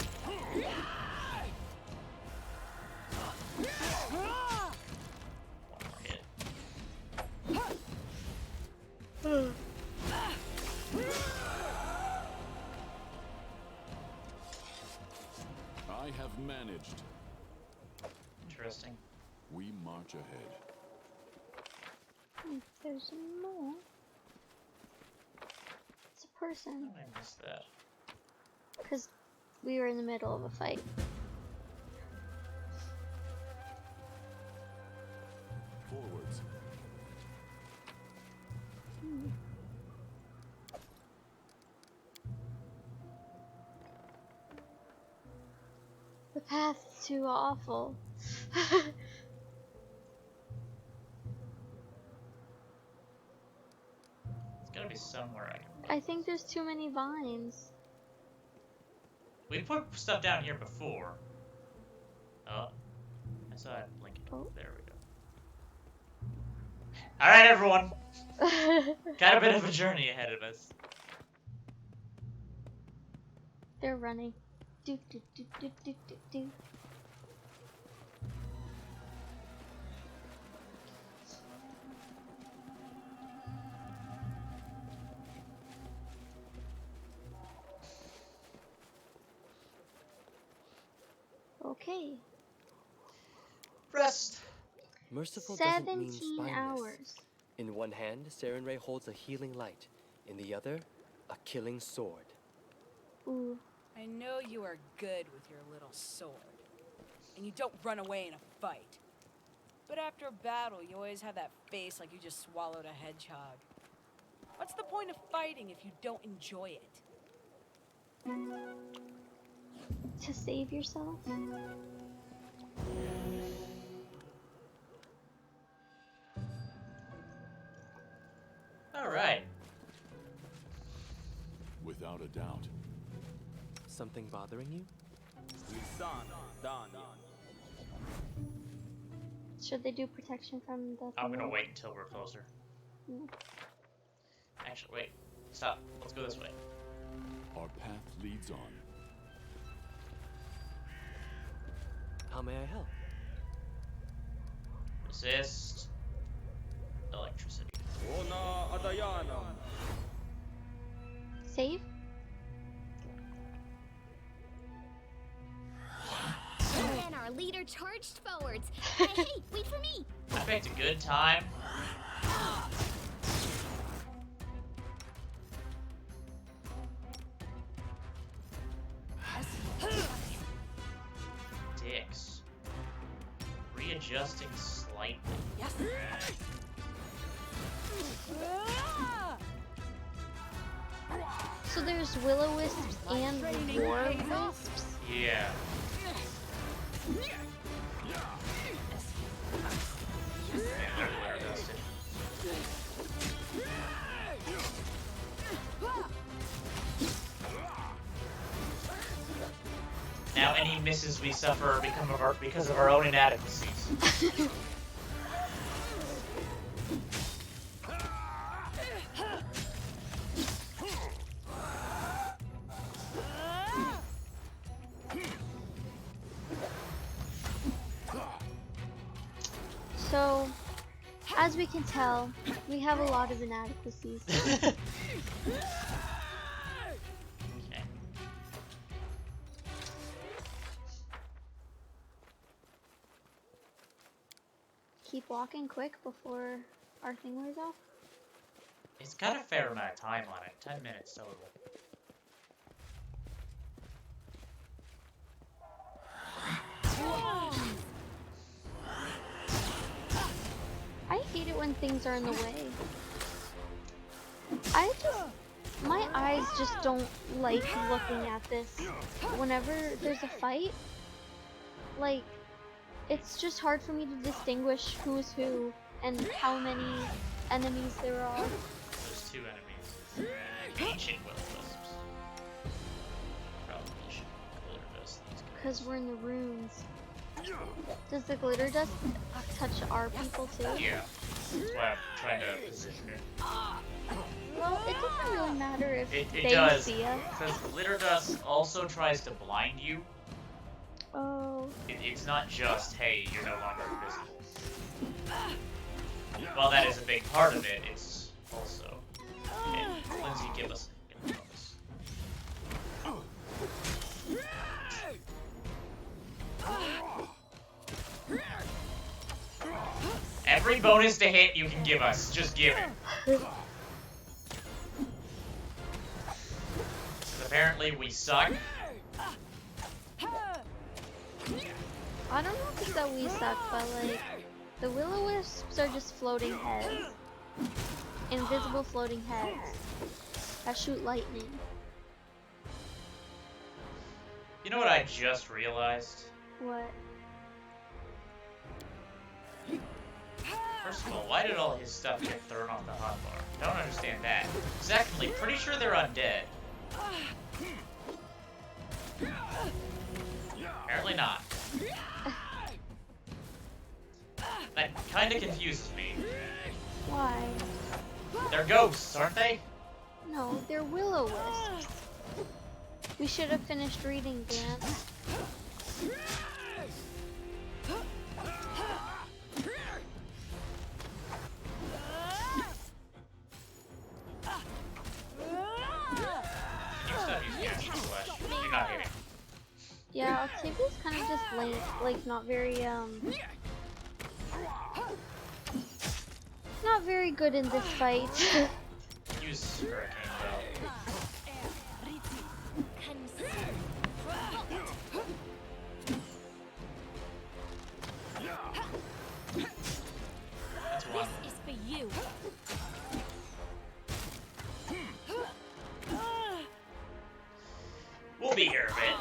I have managed. Interesting. We march ahead. There's more. It's a person. I missed that. Because we were in the middle of a fight. Forwards. The path's too awful. It's gotta be somewhere I can. I think there's too many vines. We put stuff down here before. Oh, I saw it blinking. Oh. There we go. Alright, everyone. Got a bit of a journey ahead of us. They're running. Do do do do do do do. Okay. Rest. Merciful doesn't mean 17 spineless. hours. In one hand, Sarenrae holds a healing light. In the other, a killing sword. Ooh. I know you are good with your little sword. And you don't run away in a fight. But after a battle, you always have that face like you just swallowed a hedgehog. What's the point of fighting if you don't enjoy it? To save yourself? Alright. Without a doubt. Something bothering you? Should they do protection from the... I'm gonna wait until we're closer. Mm. Actually, wait. Stop. Let's go this way. Our path leads on. How may I help? Resist. Electricity. Save? And our leader charged forwards. Hey, wait for me! I picked a good time. Dicks. Readjusting slightly. Yes. So there's will-o-wisps and war-wisps? Yeah. Readjusted. Now any misses we suffer because of our own inadequacies. So, as we can tell, we have a lot of inadequacies. Okay. Keep keep walking quick before our thing wears off? It's got a fair amount of time on it. 10 minutes total. I hate it when things are in the way. My eyes just don't like looking at this. Whenever there's a fight, like, it's just hard for me to distinguish who's who and how many enemies there are. There's 2 enemies. Ancient will-o-wisps. Probably should glitter dust these guys. Because we're in the ruins. Does the glitter dust touch our people too? Yeah. That's why I'm trying to position it. Well, it doesn't really matter if It they does. see us. Because glitter dust also tries to blind you. Oh. It's not just, hey, you're no longer invisible. While that is a big part of it, it's also... Okay, Lindsay, give us a bonus. Every bonus to hit you can give us. Just give it. Because apparently we suck. I don't know if it's that we suck, but like, the will-o-wisps are just floating heads. Invisible floating heads that shoot lightning. You know what I just realized? What? First of all, why did all his stuff get thrown off the hotbar? Don't understand that. Secondly, pretty sure they're undead. Apparently not. That kinda confuses me. Why? They're ghosts, aren't they? No, they're will-o-wisps. We should have finished reading, Dan. You stop using extra flesh. You're not hitting. Yeah, Octavia's kind of just like not very not very good in this fight. Use Hurricane Bell. That's one. This is for you. We'll be here a bit.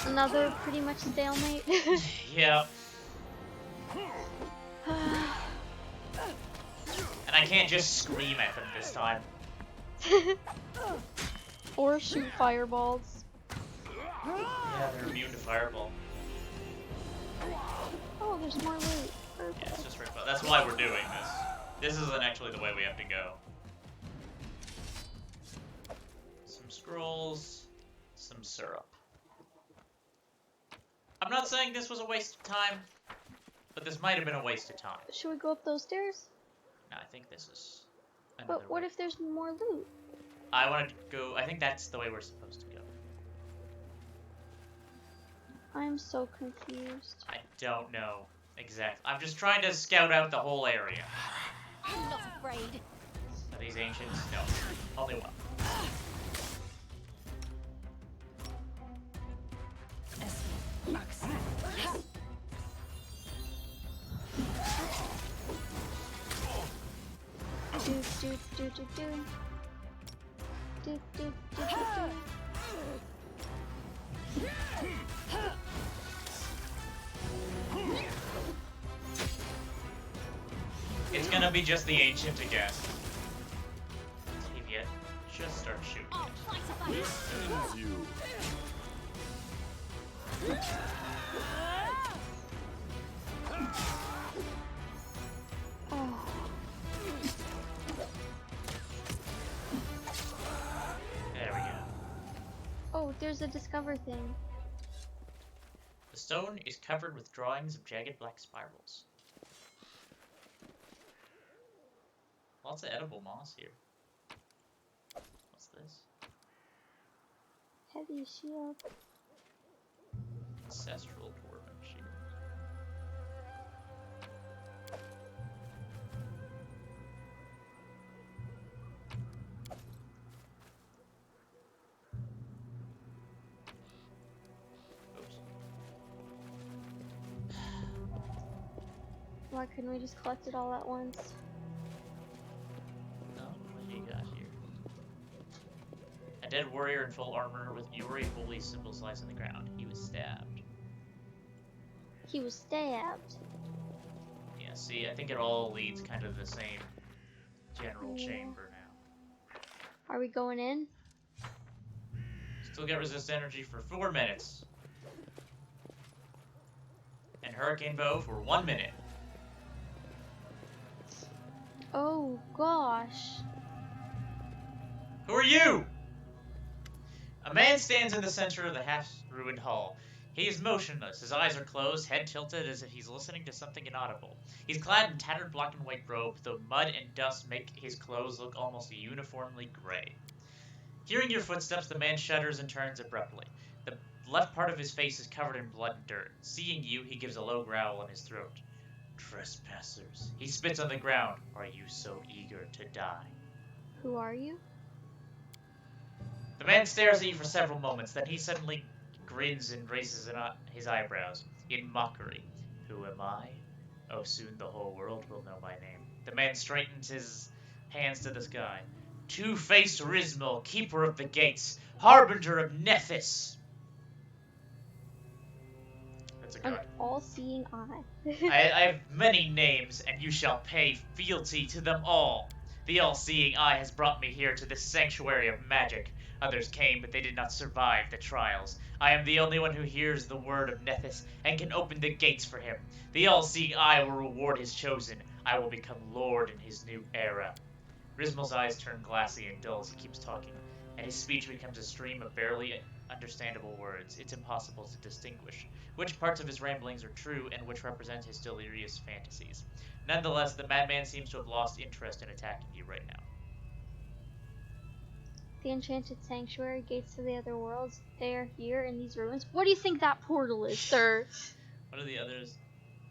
Another pretty much stalemate. Yep. And I can't just scream at them this time. Or shoot fireballs. Yeah, they're immune to fireball. Oh, there's more loot. Perfect. Yeah, it's just right. That's why we're doing this. This isn't actually the way we have to go. Some scrolls, some syrup. I'm not saying this was a waste of time, but this might have been a waste of time. Should we go up those stairs? No, I think this is another But what way. if there's more loot? I want to go. I think that's the way we're supposed to go. I'm so confused. I don't know exactly. I'm just trying to scout out the whole area. I'm not afraid. Are these ancients? No, only one. Do do do do do. Do do do do do. It's gonna be just the ancient again. Octavia, just start shooting I'll it. fight about it. Ends you. Oh. There we go. Oh, there's a discover thing. The stone is covered with drawings of jagged black spirals. Lots of edible moss here. What's this? Heavy shield. Ancestral dwarven shield. Why couldn't we just collect it all at once? No, what do you got here? A dead warrior in full armor with Yuri holy symbol sliced in the ground. He was stabbed. He was stabbed. Yeah, see, I think it all leads kind of the same general chamber now. Are we going in? Still get resist energy for 4 minutes. And Hurricane Bow for 1 minute. Oh gosh. Who are you? A man stands in the center of the half-ruined hall. He is motionless, his eyes are closed, head tilted as if he's listening to something inaudible. He's clad in tattered black and white robe, though mud and dust make his clothes look almost uniformly gray. Hearing your footsteps, the man shudders and turns abruptly. The left part of his face is covered in blood and dirt. Seeing you, he gives a low growl in his throat. Trespassers. He spits on the ground. Are you so eager to die? Who are you? The man stares at you for several moments, then he suddenly grins and raises his eyebrows in mockery. Who am I? Oh, soon the whole world will know my name. The man straightens his hands to the sky. Two-faced Rizmal, keeper of the gates, harbinger of Nethys. That's a An god. all-seeing eye. I have many names, and you shall pay fealty to them all. The all-seeing eye has brought me here to this sanctuary of magic. Others came, but they did not survive the trials. I am the only one who hears the word of Nethys and can open the gates for him. The all-seeing eye will reward his chosen. I will become lord in his new era. Rizmal's eyes turn glassy and dull as he keeps talking, and his speech becomes a stream of barely understandable words. It's impossible to distinguish which parts of his ramblings are true and which represent his delirious fantasies. Nonetheless, the madman seems to have lost interest in attacking you right now. The enchanted sanctuary, gates to the other worlds, they are here in these ruins. What do you think that portal is, sir? What are the others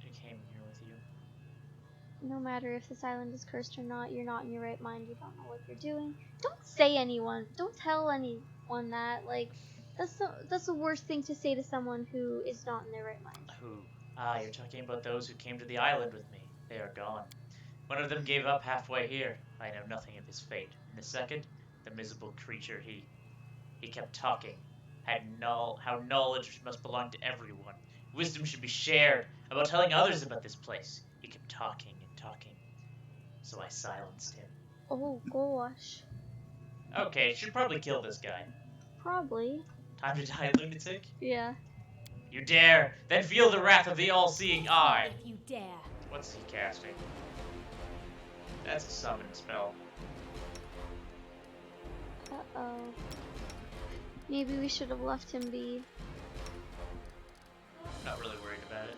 who came here with you? No matter if this island is cursed or not, you're not in your right mind. You don't know what you're doing. Don't say anyone. Don't tell anyone that. Like, that's the worst thing to say to someone who is not in their right mind. Who? Ah, you're talking about those who came to the island with me. They are gone. One of them gave up halfway here. I know nothing of his fate. And the second, the miserable creature, he kept talking. How knowledge must belong to everyone. Wisdom should be shared, about telling others about this place. He kept talking and talking, so I silenced him. Oh gosh. Okay, should probably kill this guy. Probably. Time to die, lunatic? Yeah. You dare, then feel the wrath of the all-seeing eye. If you dare. What's he casting? That's a summon spell. Uh-oh. Maybe we should have left him be. Not really worried about it.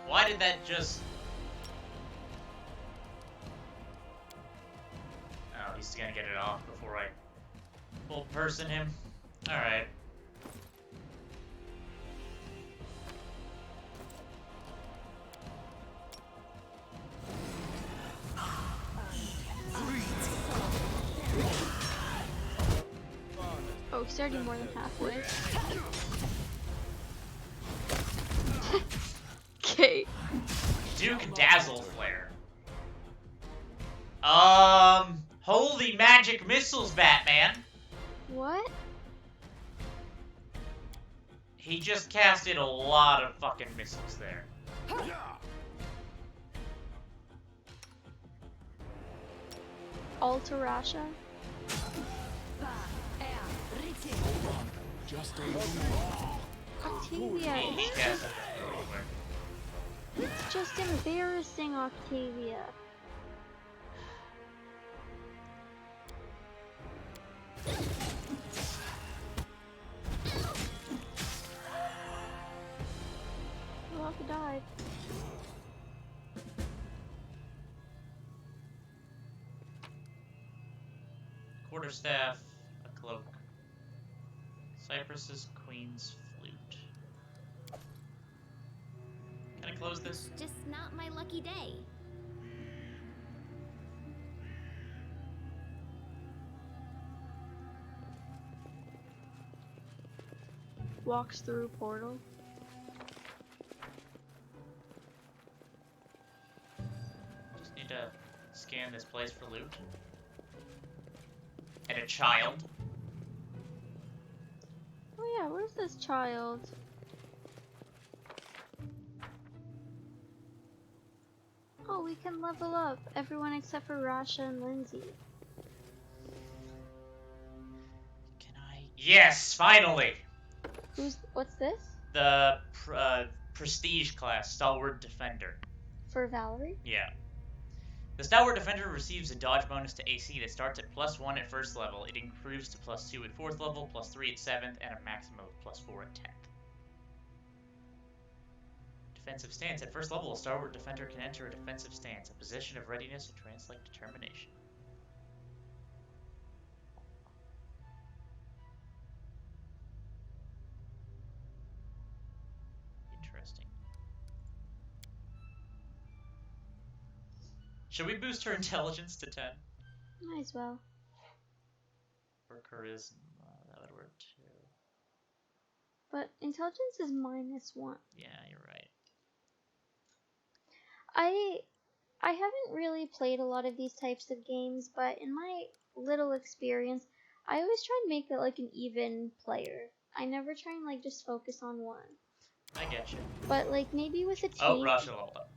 Why did that just... Oh, he's gonna get it off before I full person him. Alright. Oh, he's already more than halfway. Okay. Duke Dazzle Flare. Holy magic missiles, Batman! What? He just casted a lot of fucking missiles there. Altarasha? Just a little Octavia, He casted that real quick. it's just embarrassing, Octavia. Well, he died. Quarterstaff, a cloak. Cypress's Queen's Flute. Can I close this? Just not my lucky day. walks through a portal. Just need to scan this place for loot. And a child. Oh yeah, where's this child? Oh, we can level up. Everyone except for Rasha and Lindsay. Can I? Yes, finally! What's this? The Prestige class, Stalwart Defender. For Valerie? Yeah. The Stalwart Defender receives a dodge bonus to AC that starts at +1 at first level. It improves to +2 at 4th level, +3 at 7th, and a maximum of +4 at 10th. Defensive stance. At first level, a Stalwart Defender can enter a defensive stance, a position of readiness and translate determination. Interesting. Should we boost her intelligence to 10? Might as well. Or charisma? That would work too. But intelligence is -1. Yeah, you're right. I haven't really played a lot of these types of games, but in my little experience, I always try and make it like an even player. I never try and like just focus on one. I get you. But like maybe with a team. Oh, Rasha leveled up.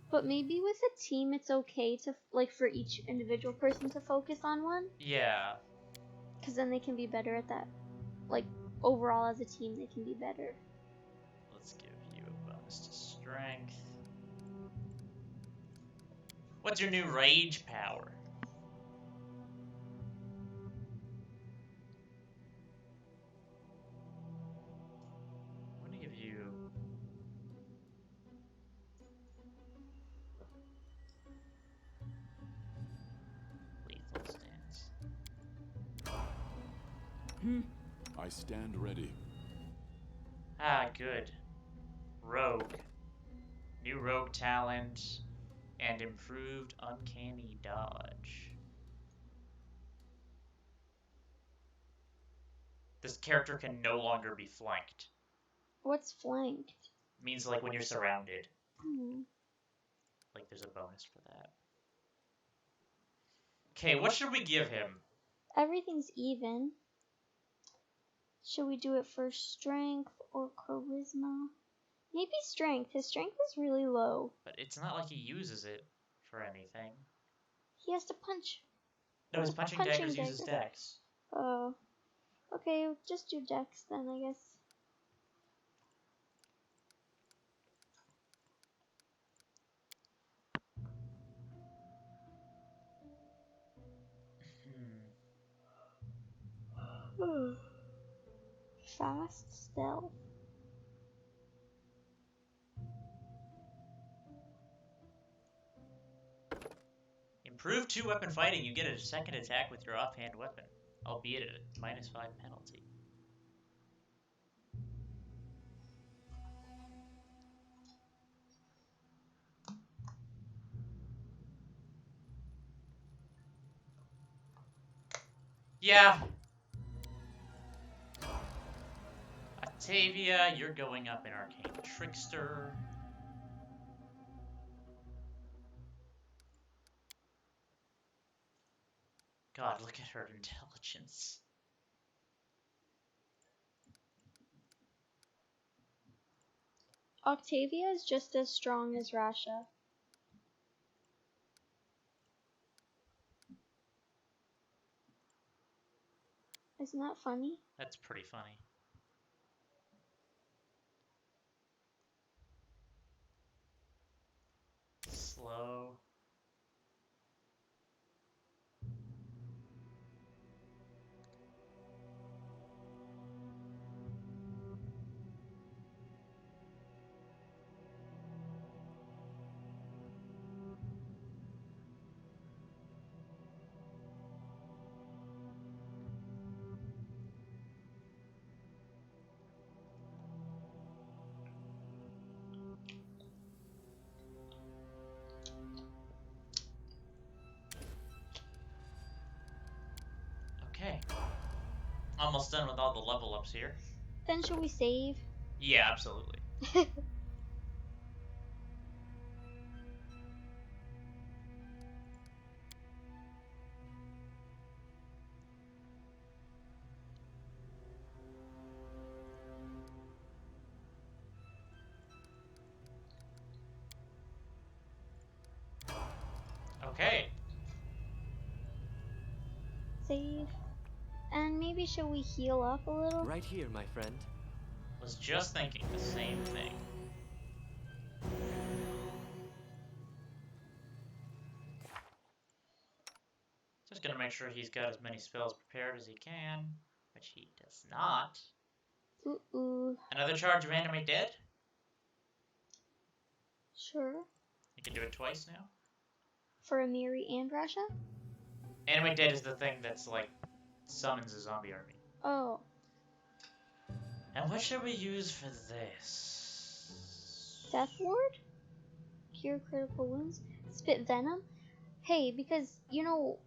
But maybe with a team, it's okay to like for each individual person to focus on one. Yeah. Because then they can be better at that. Like overall as a team, they can be better. Let's give you a bonus to strength. What's your new rage power? I'm gonna give you lethal stance. I stand ready. Ah, good. Rogue. New rogue talent and improved uncanny dodge. This character can no longer be flanked. What's flanked? Means like when you're surrounded. Hmm. Like there's a bonus for that. Okay, what should we give him? Everything's even. Should we do it for strength or charisma? Maybe strength. His strength is really low. But it's not like he uses it for anything. He has to punch. No, his punching daggers uses dex. Oh. Okay, just do dex then, I guess. Fast stealth. Improved 2-weapon fighting, you get a second attack with your offhand weapon, albeit at a -5 penalty. Yeah. Octavia, you're going up in Arcane Trickster. God, look at her intelligence. Octavia is just as strong as Rasha. Isn't that funny? That's pretty funny. Slow. Okay. Almost done with all the level ups here. then should we save? Yeah, absolutely. Okay. Save. And maybe should we heal up a little? Right here, my friend. Was just thinking the same thing. Just gonna make sure he's got as many spells prepared as he can, which he does not. Ooh. Another charge of Animate Dead? Sure. You can do it twice now. For Amiri and Rasha? Animate Dead is the thing that's like summons a zombie army. Oh. And what should we use for this? Death Ward? Cure critical wounds? Spit venom? Hey, because, you know,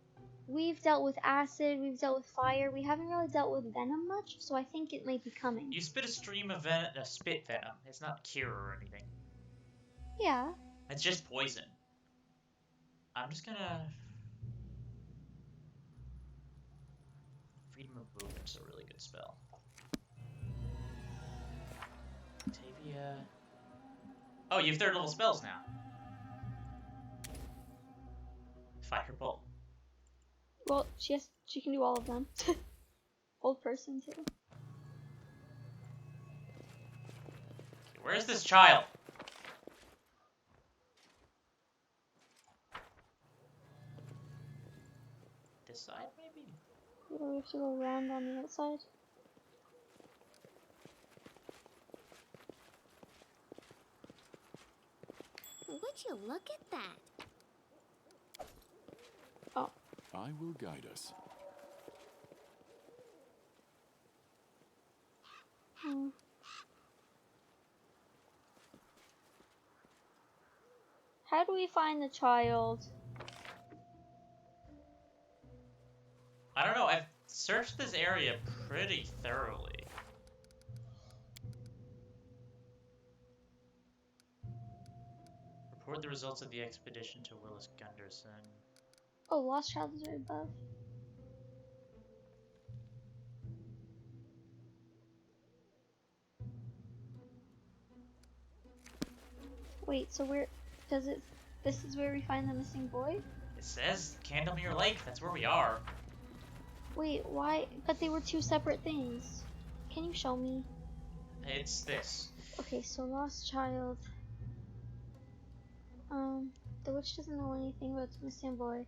we've dealt with acid, we've dealt with fire, we haven't really dealt with venom much, so I think it might be coming. You spit a stream of spit venom. It's not cure or anything. Yeah. It's just poison. I'm just gonna... Freedom of Movement's a really good spell. Tavia... Oh, you have third level spells now. Firebolt. Well, she can do all of them. Old person too. Okay, where's this child? This side, maybe? Yeah, we have to go around on the outside. Would you look at that? Oh. I will guide us. Hmm. How do we find the child? I don't know, I've searched this area pretty thoroughly. Report the results of the expedition to Willis Gunderson. Oh, lost child is right above. Wait, so where does it? This is where we find the missing boy? It says Candlemere Lake, that's where we are. Wait, why? But they were two separate things. Can you show me? It's this. Okay, so lost child. The witch doesn't know anything about the missing boy.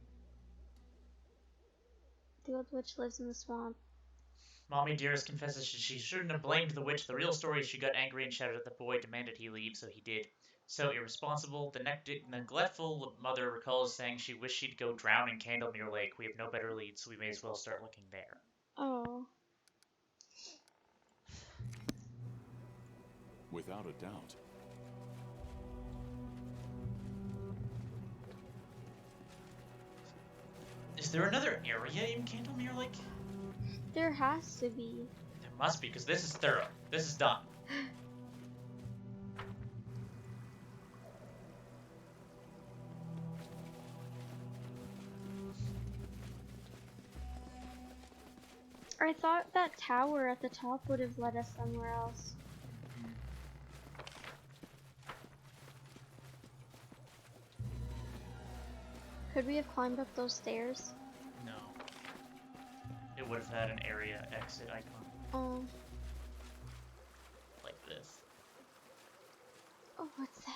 The old witch lives in the swamp. Mommy Dearest confesses she shouldn't have blamed the witch. The real story is she got angry and shouted at the boy, demanded he leave, so he did. So irresponsible. The neglectful mother recalls saying she wished she'd go drown in Candlemere Lake. We have no better lead, so we may as well start looking there. Oh. Without a doubt. Is there another area in Candlemere Lake? There has to be. There must be, because this is thorough. This is done. I thought that tower at the top would have led us somewhere else. Could we have climbed up those stairs? No. It would have had an area exit icon. Oh. Like this. Oh, what's that?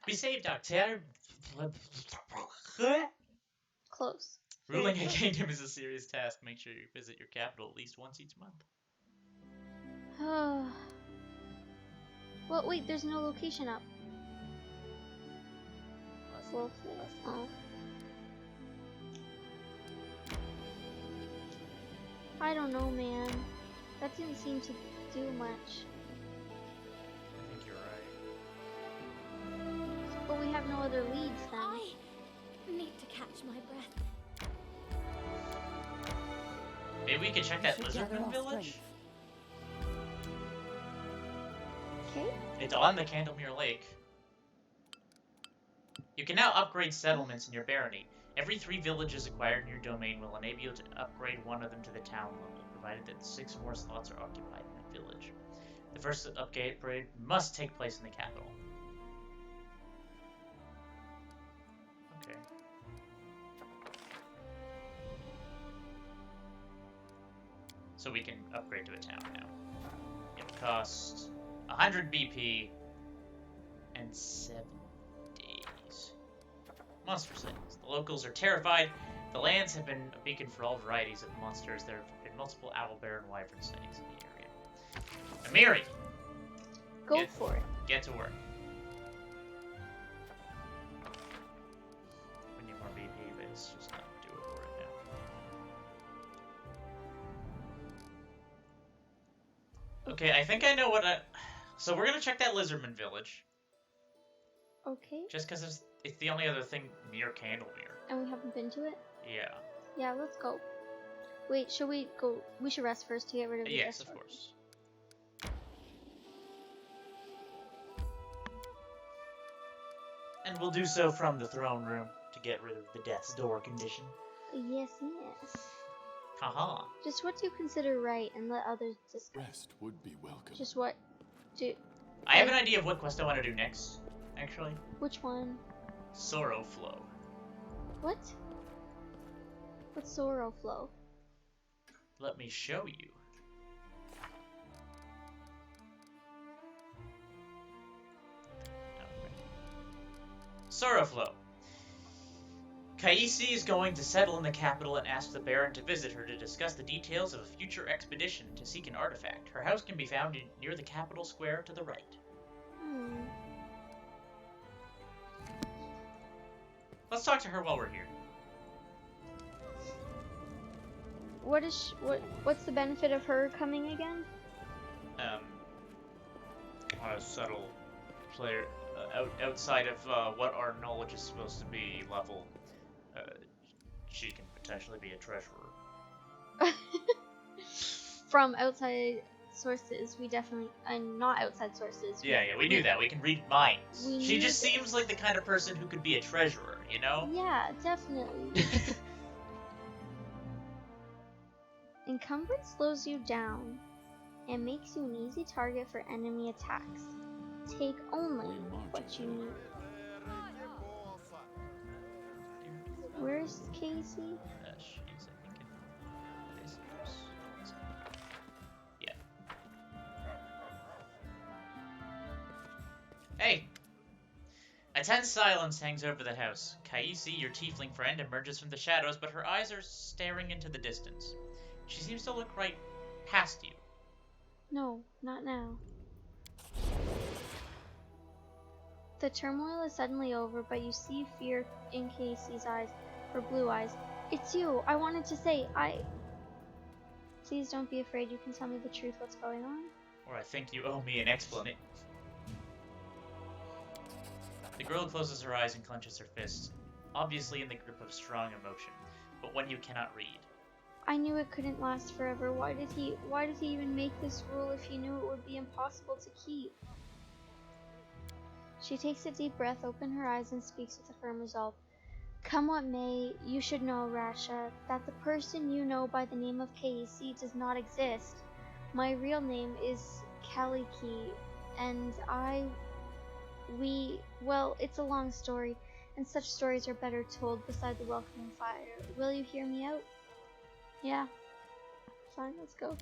We saved Octavius. Close. Ruling a kingdom is a serious task. Make sure you visit your capital at least once each month. Well, wait, there's no location up. Well, oh. I don't know, man. That didn't seem to do much. I think you're right. other leads then. I need to catch my breath. Maybe we could check that Lizardman village? Okay. It's on the Candlemere Lake. You can now upgrade settlements in your barony. Every 3 villages acquired in your domain will enable you to upgrade one of them to the town level, provided that 6 more slots are occupied in a village. The first upgrade must take place in the capital. Okay. So we can upgrade to a town now. It costs 100 BP and 7 days. Monster sightings. The locals are terrified. The lands have been a beacon for all varieties of monsters. There have been multiple owl bear and wyvern sightings in the area. Amiri! Go for it. Get to work. We need more BP, but it's just not doable right now. Okay, I think I know what So we're gonna check that Lizardman village. Okay. Just because it's the only other thing near Candlemere. And we haven't been to it? Yeah. Yeah, let's go. Wait, should we go? We should rest first to get rid of the Yes, death of door. course. And we'll do so from the throne room to get rid of the death's door condition. Yes, yes. Haha. Just what do you consider right, and let others discuss. Rest would be welcome. Just what do... I have an idea of what quest I want to do next, actually. Which one? Sorrow Flow. What? What's Sorrow Flow? Let me show you. Sorrow Flow. Kaisi is going to settle in the capital and ask the Baron to visit her to discuss the details of a future expedition to seek an artifact. Her house can be found near the capital square to the right. Let's talk to her while we're here. What's the benefit of her coming again? A subtle player outside of what our knowledge is supposed to be level. She can potentially be a treasurer. From outside sources, we definitely, and not outside sources. Yeah, we knew that. We can read minds. We She knew just this. seems like the kind of person who could be a treasurer, you know? Yeah, definitely. Encumbrance slows you down and makes you an easy target for enemy attacks. Take only what you need. Where's Casey? She's, I think, in this house. Yeah. Hey! A tense silence hangs over the house. Kaisi, your tiefling friend, emerges from the shadows, but her eyes are staring into the distance. She seems to look right past you. No, not now. The turmoil is suddenly over, but you see fear in Casey's eyes, her blue eyes. It's you! I wanted to say, Please don't be afraid, you can tell me the truth, what's going on? Or I think you owe me an explanation. The girl closes her eyes and clenches her fists, obviously in the grip of strong emotion, but one you cannot read. I knew it couldn't last forever. Why did he even make this rule if he knew it would be impossible to keep? She takes a deep breath, opens her eyes, and speaks with a firm resolve. Come what may, you should know, Rasha, that the person you know by the name of Kaisi does not exist. My real name is Kaliki, and well, it's a long story, and such stories are better told beside the welcoming fire. Will you hear me out? Yeah. Fine, let's go.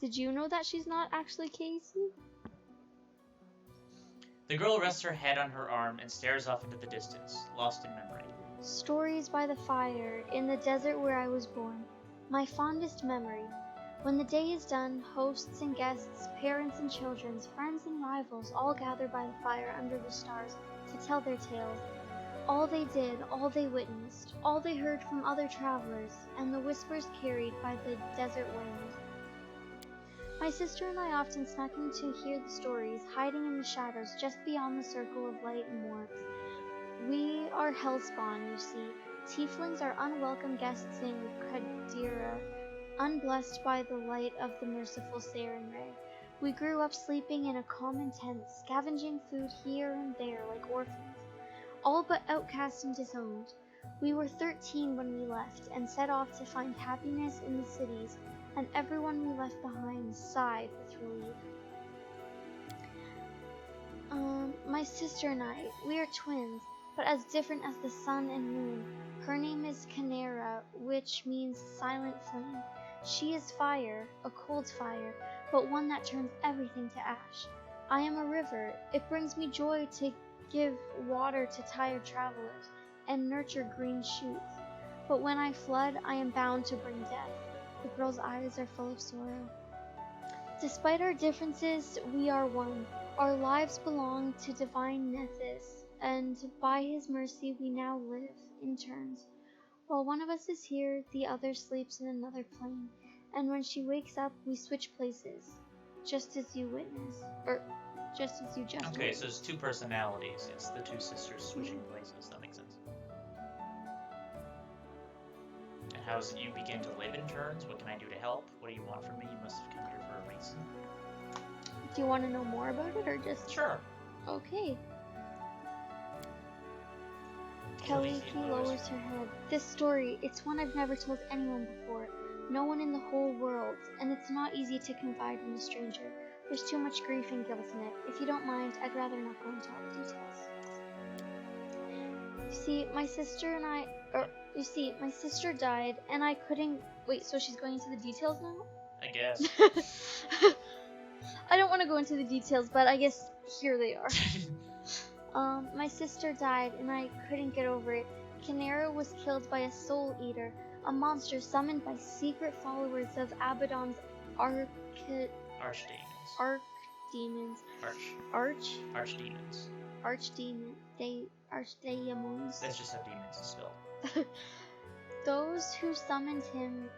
Did you know that she's not actually Casey? The girl rests her head on her arm and stares off into the distance, lost in memory. Stories by the fire, in the desert where I was born. My fondest memory. When the day is done, hosts and guests, parents and children, friends and rivals all gather by the fire under the stars to tell their tales. All they did, all they witnessed, all they heard from other travelers, and the whispers carried by the desert wind. My sister and I often snuck in to hear the stories, hiding in the shadows just beyond the circle of light and warmth. We are hellspawn, you see. Tieflings are unwelcome guests in Kadira, unblessed by the light of the merciful Sarenrae. We grew up sleeping in a common tent, scavenging food here and there like orphans, all but outcast and disowned. We were 13 when we left, and set off to find happiness in the cities, and everyone we left behind sighed with relief. My sister and I, we are twins, but as different as the sun and moon. Her name is Canera, which means silent flame. She is fire, a cold fire, but one that turns everything to ash. I am a river. It brings me joy to give water to tired travelers, and nurture green shoots. But when I flood, I am bound to bring death. The girl's eyes are full of sorrow. Despite our differences, we are one. Our lives belong to divine Nethys, and by his mercy we now live in turns. While one of us is here, the other sleeps in another plane, and when she wakes up, we switch places, just as you witnessed. Okay, so it's two personalities. It's the two sisters switching places. That makes sense. And how is it you begin to live in turns? What can I do to help? What do you want from me? You must have come here for a reason. Do you want to know more about it, or just... Sure. Okay. Kelly lowers her head. This story, it's one I've never told anyone before. No one in the whole world, and it's not easy to confide in a stranger. There's too much grief and guilt in it. If you don't mind, I'd rather not go into all the details. You see, my sister died, and I couldn't... Wait, so she's going into the details now? I guess. I don't want to go into the details, but I guess here they are. My sister died, and I couldn't get over it. Canera was killed by a soul eater, a monster summoned by secret followers of Abaddon's archdemons. Archdemons. That's just how demons is spelled. Those who summoned him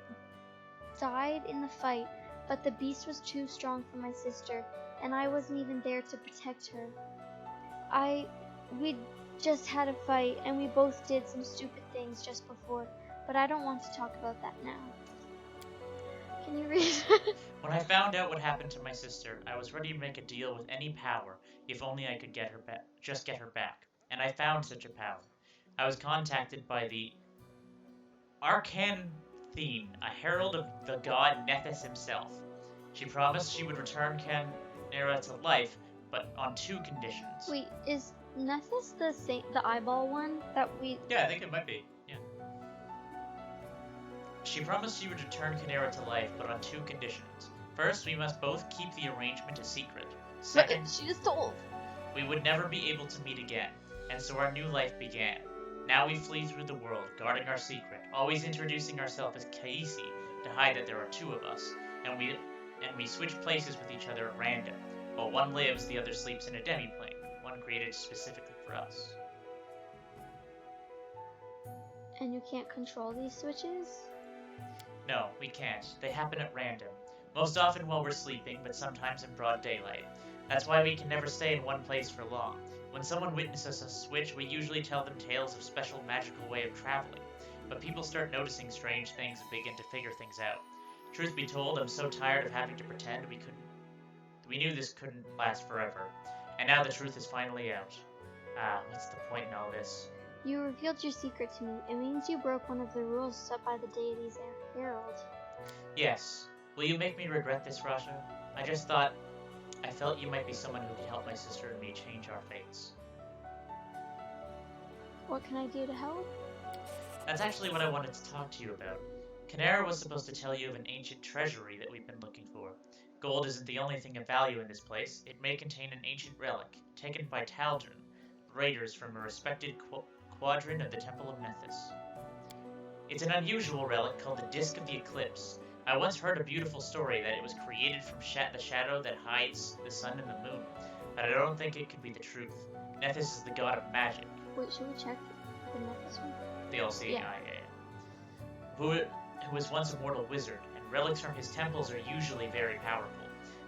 died in the fight, but the beast was too strong for my sister, and I wasn't even there to protect her. We just had a fight, and we both did some stupid things just before, but I don't want to talk about that now. Can you read? When I found out what happened to my sister, I was ready to make a deal with any power, if only I could get her back, just get her back. And I found such a power. I was contacted by the Arcanthene, a herald of the god Nethys himself. She promised she would return Canera to life, but on two conditions. Wait, is Nethys the eyeball one that we... Yeah, I think it might be. Yeah. She promised she would return Canera to life, but on two conditions. First, we must both keep the arrangement a secret. Second, she just told. We would never be able to meet again, and so our new life began. Now we flee through the world, guarding our secret, always introducing ourselves as Kaisi to hide that there are two of us, and we switch places with each other at random. While one lives, the other sleeps in a demi-plane, one created specifically for us. And you can't control these switches? No, we can't. They happen at random. Most often while we're sleeping, but sometimes in broad daylight. That's why we can never stay in one place for long. When someone witnesses a switch, we usually tell them tales of special magical way of traveling. But people start noticing strange things and begin to figure things out. Truth be told, I'm so tired of having to pretend we knew this couldn't last forever. And now the truth is finally out. What's the point in all this? You revealed your secret to me. It means you broke one of the rules set by the deity's herald. Yes. Will you make me regret this, Rasha? I felt you might be someone who could help my sister and me change our fates. What can I do to help? That's actually what I wanted to talk to you about. Canera was supposed to tell you of an ancient treasury that we've been looking for. Gold isn't the only thing of value in this place. It may contain an ancient relic, taken by Taldrin, raiders from a respected quadrant of the Temple of Nethys. It's an unusual relic called the Disk of the Eclipse. I once heard a beautiful story that it was created from the shadow that hides the sun and the moon, but I don't think it could be the truth. Nethys is the god of magic. Wait, should we check the Nethys one? The all-seeing eye, yeah. Who was once a mortal wizard, and relics from his temples are usually very powerful.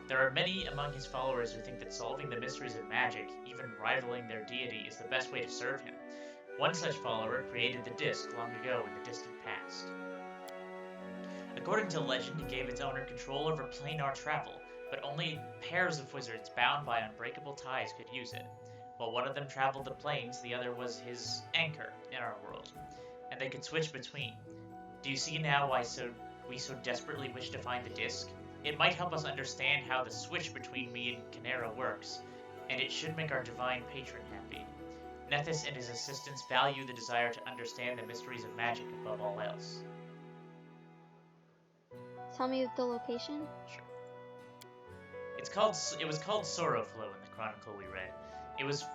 There are many among his followers who think that solving the mysteries of magic, even rivaling their deity, is the best way to serve him. One such follower created the disc long ago in the distant past. According to legend, it gave its owner control over planar travel, but only pairs of wizards bound by unbreakable ties could use it. While one of them traveled the planes, the other was his anchor in our world, and they could switch between. Do you see now why we so desperately wish to find the disc? It might help us understand how the switch between me and Canera works, and it should make our divine patron happy. Nethys and his assistants value the desire to understand the mysteries of magic above all else. Tell me the location. Sure. It was called Sorrowflow in the chronicle we read. It was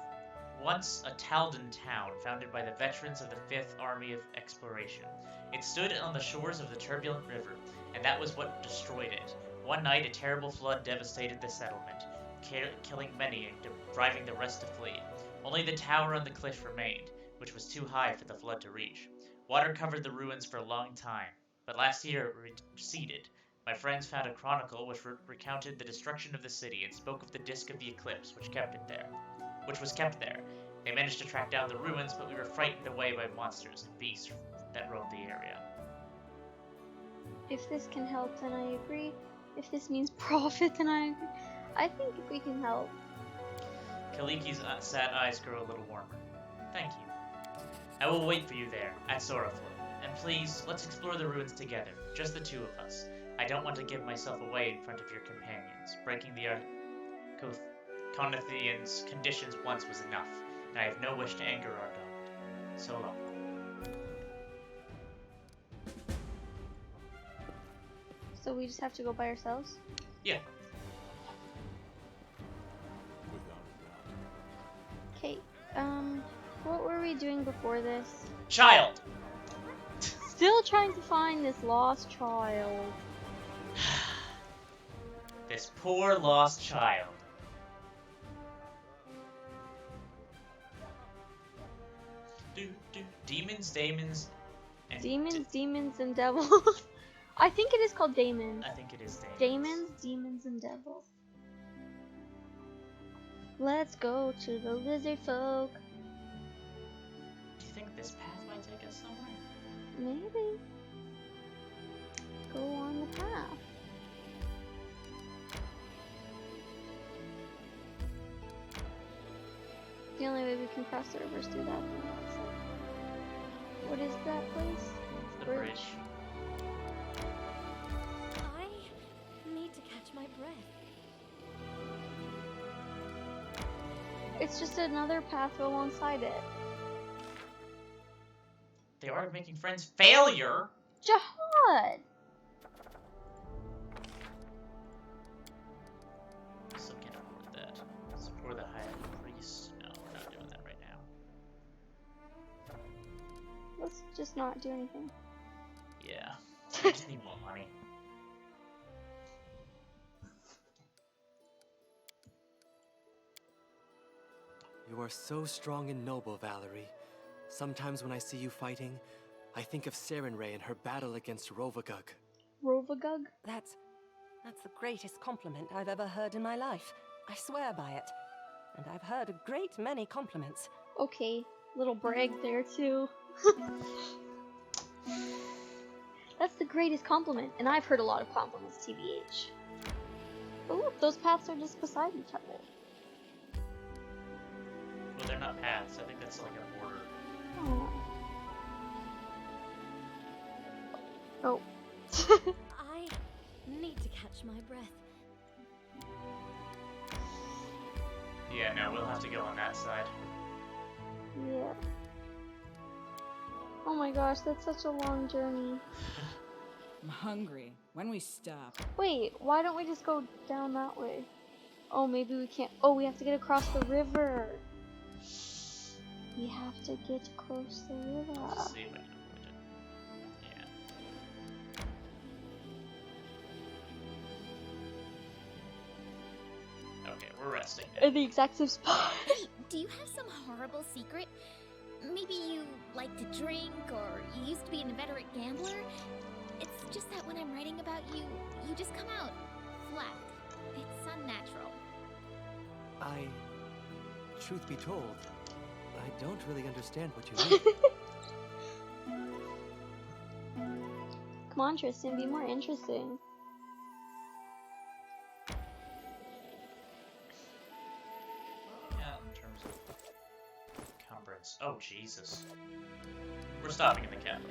once a Taldan town founded by the veterans of the 5th Army of Exploration. It stood on the shores of the turbulent river, and that was what destroyed it. One night, a terrible flood devastated the settlement, killing many and driving the rest to flee. Only the tower on the cliff remained, which was too high for the flood to reach. Water covered the ruins for a long time, but last year it receded. My friends found a chronicle which recounted the destruction of the city and spoke of the Disk of the Eclipse, which was kept there. They managed to track down the ruins, but we were frightened away by monsters and beasts that roamed the area. If this can help, then I agree. If this means profit, then I agree. I think if we can help. Kaliki's sad eyes grow a little warmer. Thank you. I will wait for you there, at Sorrowflow. And please, let's explore the ruins together, just the two of us. I don't want to give myself away in front of your companions. Breaking the Conathians' conditions once was enough, and I have no wish to anger our god. So long. So we just have to go by ourselves? Yeah. Without a doubt. Okay, what were we doing before this? Child! Still trying to find this lost child. This poor lost child. Demons, daemons, and Demons, and devils. I think it is called daemons. I think it is daemons. Demons, and devils. Let's go to the lizard folk. Do you think this path might take us somewhere? Maybe. Go on the path. The only way we can cross the river is through that. So. What is that place? The bridge. I need to catch my breath. It's just another path alongside it. They are making friends. Failure! Jihad! Still can't afford that. Support the high priest. No, we're not doing that right now. Let's just not do anything. Yeah. We just need more money. You are so strong and noble, Valerie. Sometimes when I see you fighting, I think of Sarenrae and her battle against Rovagug. Rovagug? That's the greatest compliment I've ever heard in my life. I swear by it. And I've heard a great many compliments. Okay, little brag there too. That's the greatest compliment, and I've heard a lot of compliments, TBH. But look, those paths are just beside each other. Well, they're not paths. I think that's like a border. Oh. I need to catch my breath. Yeah, no, we'll have to go on that side. Yeah. Oh my gosh, that's such a long journey. I'm hungry. When we stop? Wait, why don't we just go down that way? Oh, maybe we can't. Oh, we have to get across the river. We have to get across the river. Let's see if I can avoid it. Yeah. Okay, we're resting now. At the exact same spot. Hey, do you have some horrible secret? Maybe you like to drink, or you used to be an inveterate gambler? It's just that when I'm writing about you, you just come out flat. It's Truth be told, I don't really understand what you mean. Come on, Tristan, be more interesting. Yeah, in terms of encumbrance. Oh, Jesus. We're stopping in the capital.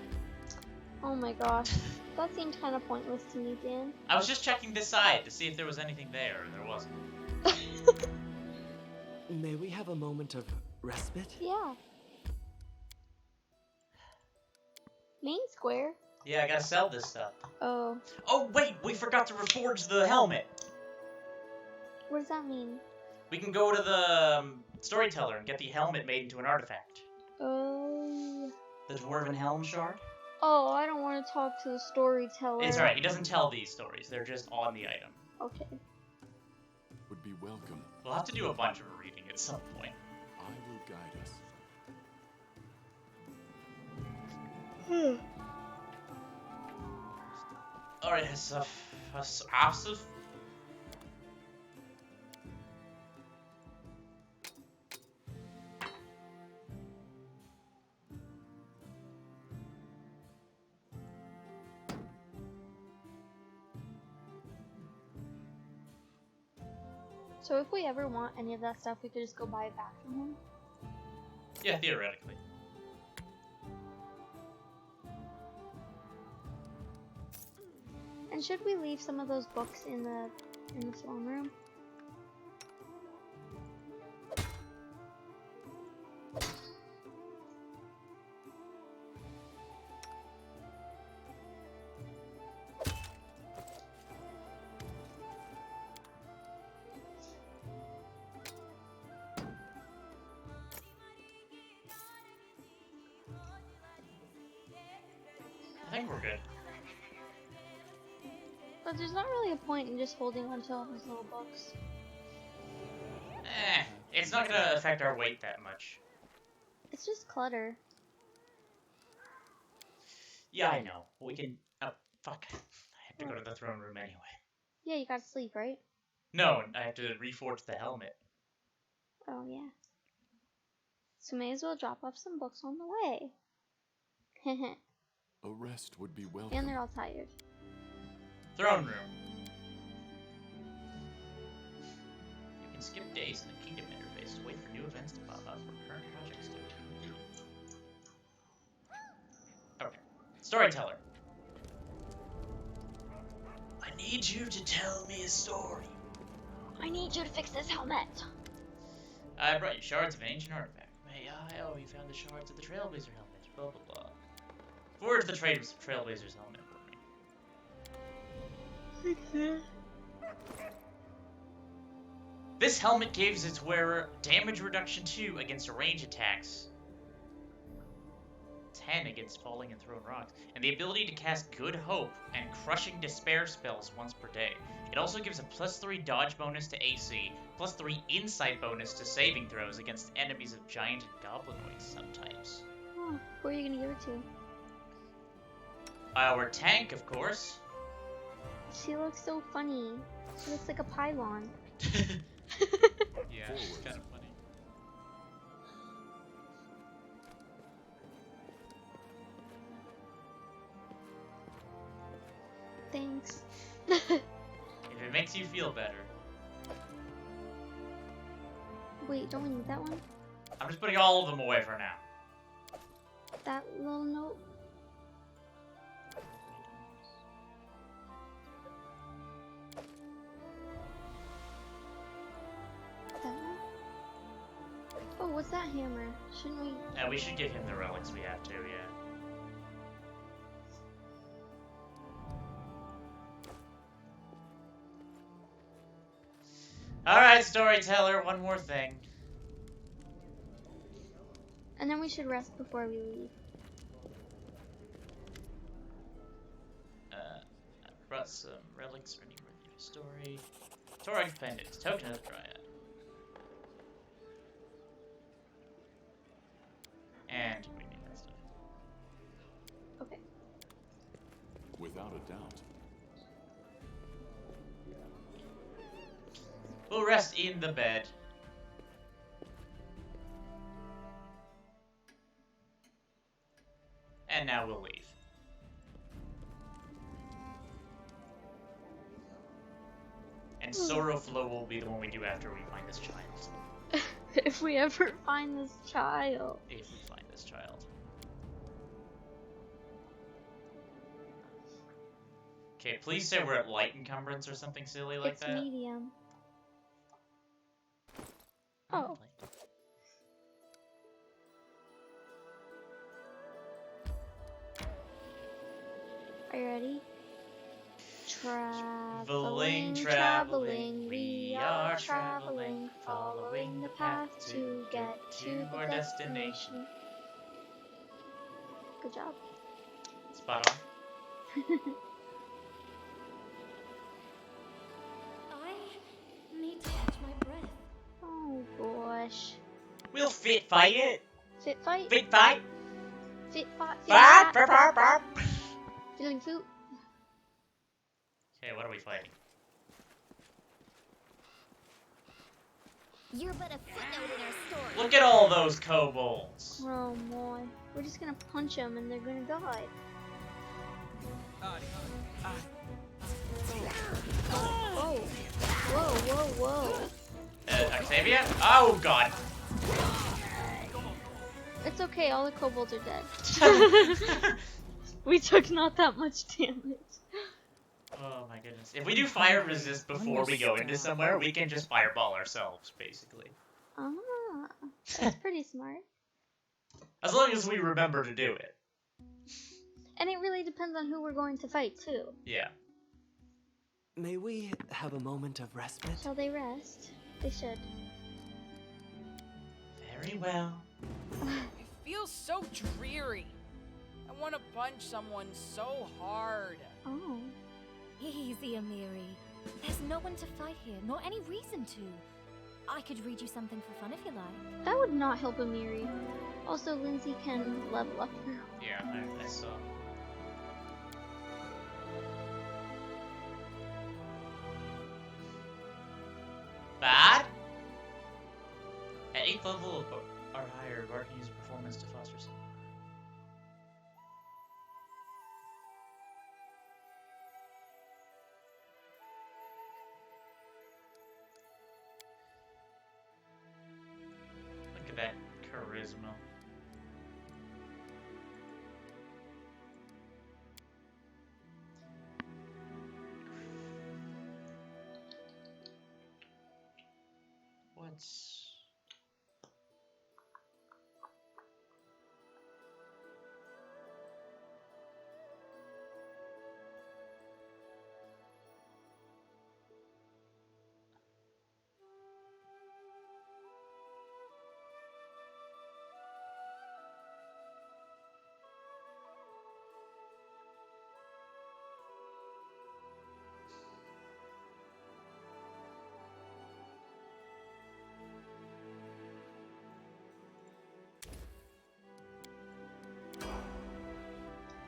Oh my gosh. That seemed kind of pointless to me, Dan. I was just checking this side to see if there was anything there, and there wasn't. May we have a moment of respite? Yeah. Main square? Yeah, I gotta sell this stuff. Oh. Oh, wait! We forgot to reforge the helmet! What does that mean? We can go to the storyteller and get the helmet made into an artifact. Oh. The Dwarven Helm Shard? Oh, I don't want to talk to the storyteller. It's alright, he doesn't tell these stories. They're just on the item. Okay. Would be welcome. We'll have to do a bunch of reading at some point. I will guide us. Alright, Asaf. So if we ever want any of that stuff, we could just go buy it back from him? Yeah, theoretically. And should we leave some of those books in the throne room? I think we're good. But there's not really a point in just holding onto all those little books. It's not gonna affect our weight that much. It's just clutter. Yeah, I know. We can... Oh, fuck. I have to go to the throne room anyway. Yeah, you gotta sleep, right? No, I have to reforge the helmet. Oh, yeah. So may as well drop off some books on the way. Heh. A rest would be welcome. And they're all tired. Throne room. You can skip days in the kingdom interface to wait for new events to pop up or current projects to... Okay. Storyteller. I need you to tell me a story. I need you to fix this helmet. I brought you shards of an ancient artifact. May I? Oh, you found the shards of the Trailblazer helmet. Blah, blah, blah. Forge the Trailblazer's helmet for me. This helmet gives its wearer damage reduction 2 against range attacks, 10 against falling and thrown rocks, and the ability to cast Good Hope and Crushing Despair spells once per day. It also gives a +3 dodge bonus to AC, +3 insight bonus to saving throws against enemies of giant and goblinoid subtypes. Oh, who are you gonna give it to? Our tank, of course. She looks so funny. She looks like a pylon. Yeah, it's kind of funny. Thanks. If it makes you feel better. Wait, don't we need that one? I'm just putting all of them away for now. That little note? That one? Oh, what's that hammer? Shouldn't we... Yeah, we should give him the relics we have to, yeah. Alright, storyteller, one more thing. And then we should rest before we leave. I brought some relics for any worthy of a story. Torag pendant, token of Dryad. And we need that stuff. Okay. Without a doubt. We'll rest in the bed. now we'll leave. And Sorrowflow will be the one we do after we find this child. If we ever find this child. If we find this child. Okay, please say we're at light encumbrance or something silly like It's that. medium. Oh. Are you ready? Traveling, traveling, we are traveling, following the path to get to our destination. Good job. Spot on. I need to catch my breath. Oh gosh. We'll fit fight it. Fit fight? Fit fight. Fit fight. Fight. Burp, burp, burp. Feeling food? Okay, what are we fighting? You're but a footnote in our story. Look at all those kobolds. Oh boy. We're just gonna punch them and they're gonna die. Oh. Whoa, whoa, whoa. Octavia? Oh god. It's okay, all the kobolds are dead. We took not that much damage. Oh my goodness. If we do fire resist before we go into somewhere, we can just fireball ourselves, basically. Ah, that's pretty smart. As long as we remember to do it. And it really depends on who we're going to fight, too. Yeah. May we have a moment of respite? Shall they rest? They should. Very well. It feels so dreary. I want to punch someone so hard. Oh. Easy, Amiri. There's no one to fight here, nor any reason to. I could read you something for fun if you like. That would not help Amiri. Also, Lindsay can level up now. Yeah, I saw. Bad? At 8th level or higher, Bard can use performance to foster some. Look at that charisma. What's...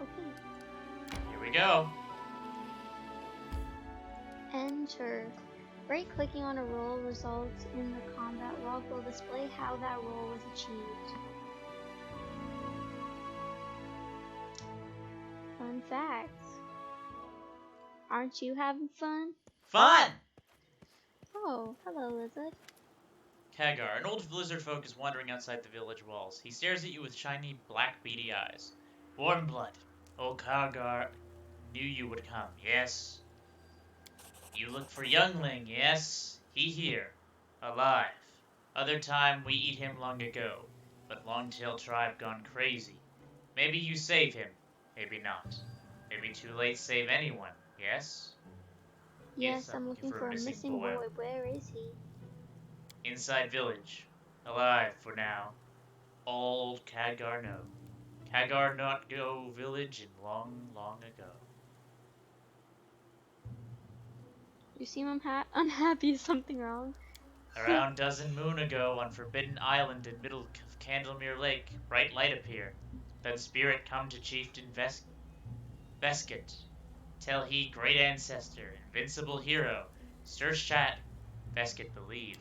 Okay. Here we go. Enter. Right-clicking on a roll results in the combat log will display how that roll was achieved. Fun facts. Aren't you having fun? Fun! Oh, hello, lizard. Kagar, an old lizard folk is wandering outside the village walls. He stares at you with shiny, black, beady eyes. Warm blood. Old Kagar knew you would come, yes? You look for youngling, yes? He here. Alive. Other time we eat him long ago, but long-tailed tribe gone crazy. Maybe you save him, maybe not. Maybe too late save anyone, yes? Yes, I'm looking for a missing boy. Where is he? Inside village. Alive for now. Old Khadgar know. Khadgar not go village in long, long ago. You seem unhappy. Is something wrong? Around dozen moon ago on Forbidden Island in middle of Candlemere Lake, bright light appear. Then spirit come to Chieftain Veskett. Tell he great ancestor, invincible hero. Search chat, Veskett believe.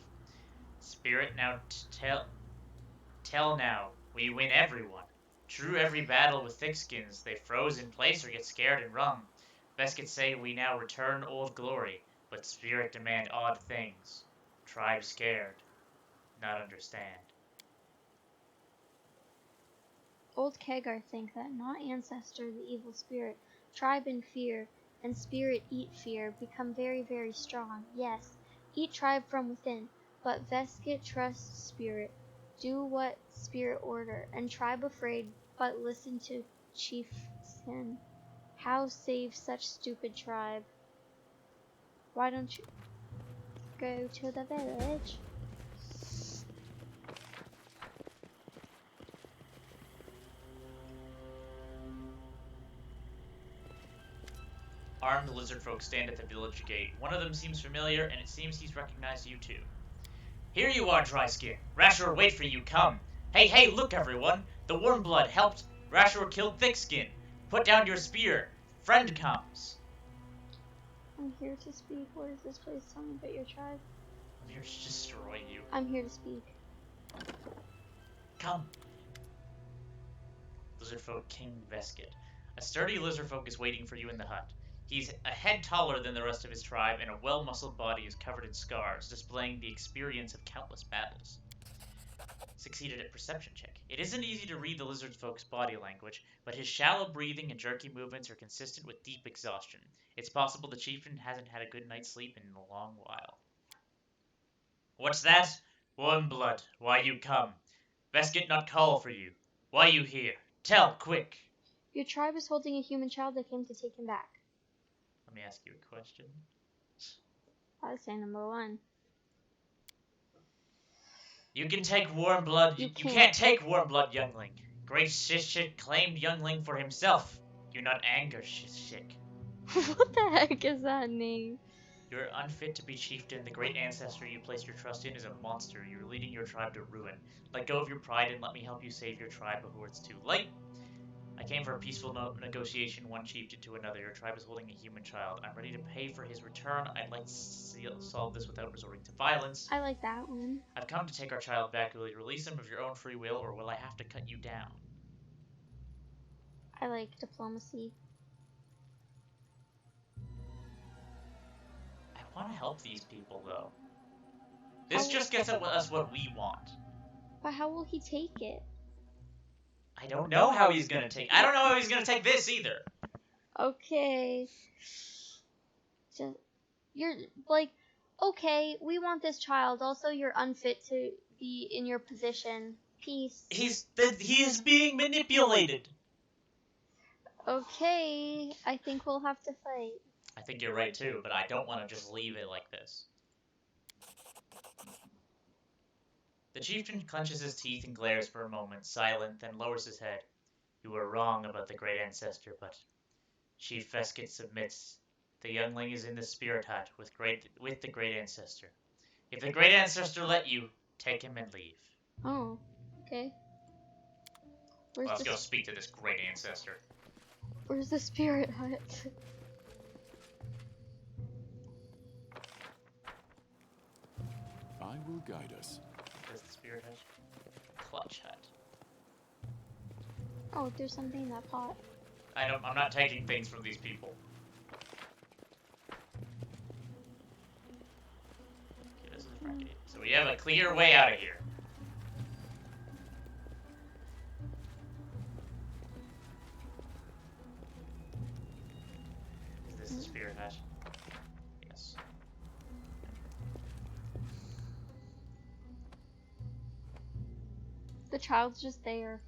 Spirit now tell now, we win everyone. Through every battle with thickskins, they froze in place or get scared and run. Veskit say we now return old glory, but spirit demand odd things. Tribe scared, not understand. Old Kagar think that not ancestor the evil spirit, tribe in fear, and spirit eat fear, become very, very strong. Yes, eat tribe from within, but Veskit trusts spirit. Do what spirit order, and tribe afraid, but listen to chieftain. How save such stupid tribe? Why don't you go to the village? Armed lizard folk stand at the village gate. One of them seems familiar, and it seems he's recognized you too. Here you are, Dryskin. Rashor wait for you, come. Hey, look everyone. The warm blood helped. Rashor killed Thickskin. Put down your spear. Friend comes. I'm here to speak. What is this place? Tell me about your tribe. I'm here to destroy you. I'm here to speak. Come. Lizardfolk King Veskit. A sturdy lizardfolk is waiting for you in the hut. He's a head taller than the rest of his tribe, and a well-muscled body is covered in scars, displaying the experience of countless battles. Succeeded at perception check. It isn't easy to read the lizardfolk's body language, but his shallow breathing and jerky movements are consistent with deep exhaustion. It's possible the chieftain hasn't had a good night's sleep in a long while. What's that? Warm blood, why you come? Veskit not call for you. Why you here? Tell, quick! Your tribe is holding a human child that came to take him back. Let me ask you a question. I would say number one. You can take warm blood. You can't take warm blood, youngling. Great Shishik claimed youngling for himself. You not anger Shishik. What the heck is that name? You're unfit to be chieftain. The great ancestor you place your trust in is a monster. You're leading your tribe to ruin. Let go of your pride and let me help you save your tribe before it's too late. I came for a peaceful negotiation, one chieftain to another. Your tribe is holding a human child. I'm ready to pay for his return. I'd like to solve this without resorting to violence. I like that one. I've come to take our child back. Will you release him of your own free will, or will I have to cut you down? I like diplomacy. I want to help these people, though. This just gets us what we want. But how will he take it? I don't know how he's gonna take. I don't know how he's gonna take this either. Okay. You're like, okay, we want this child. Also, you're unfit to be in your position. Peace. He is being manipulated. Okay, I think we'll have to fight. I think you're right too, but I don't want to just leave it like this. The chieftain clenches his teeth and glares for a moment, silent, then lowers his head. You were wrong about the great ancestor, but Chief Veskit submits. The youngling is in the spirit hut with the great ancestor. If the great ancestor let you, take him and leave. Oh, okay. Let's go speak to this great ancestor. Where's the spirit hut? I will guide us. Where's the spirit hut? Clutch hut. Oh, there's something in that pot. I'm not taking things from these people. Okay, this is the front gate. So we have a clear way out of here. Is this the spirit hut? Yes. The child's just there.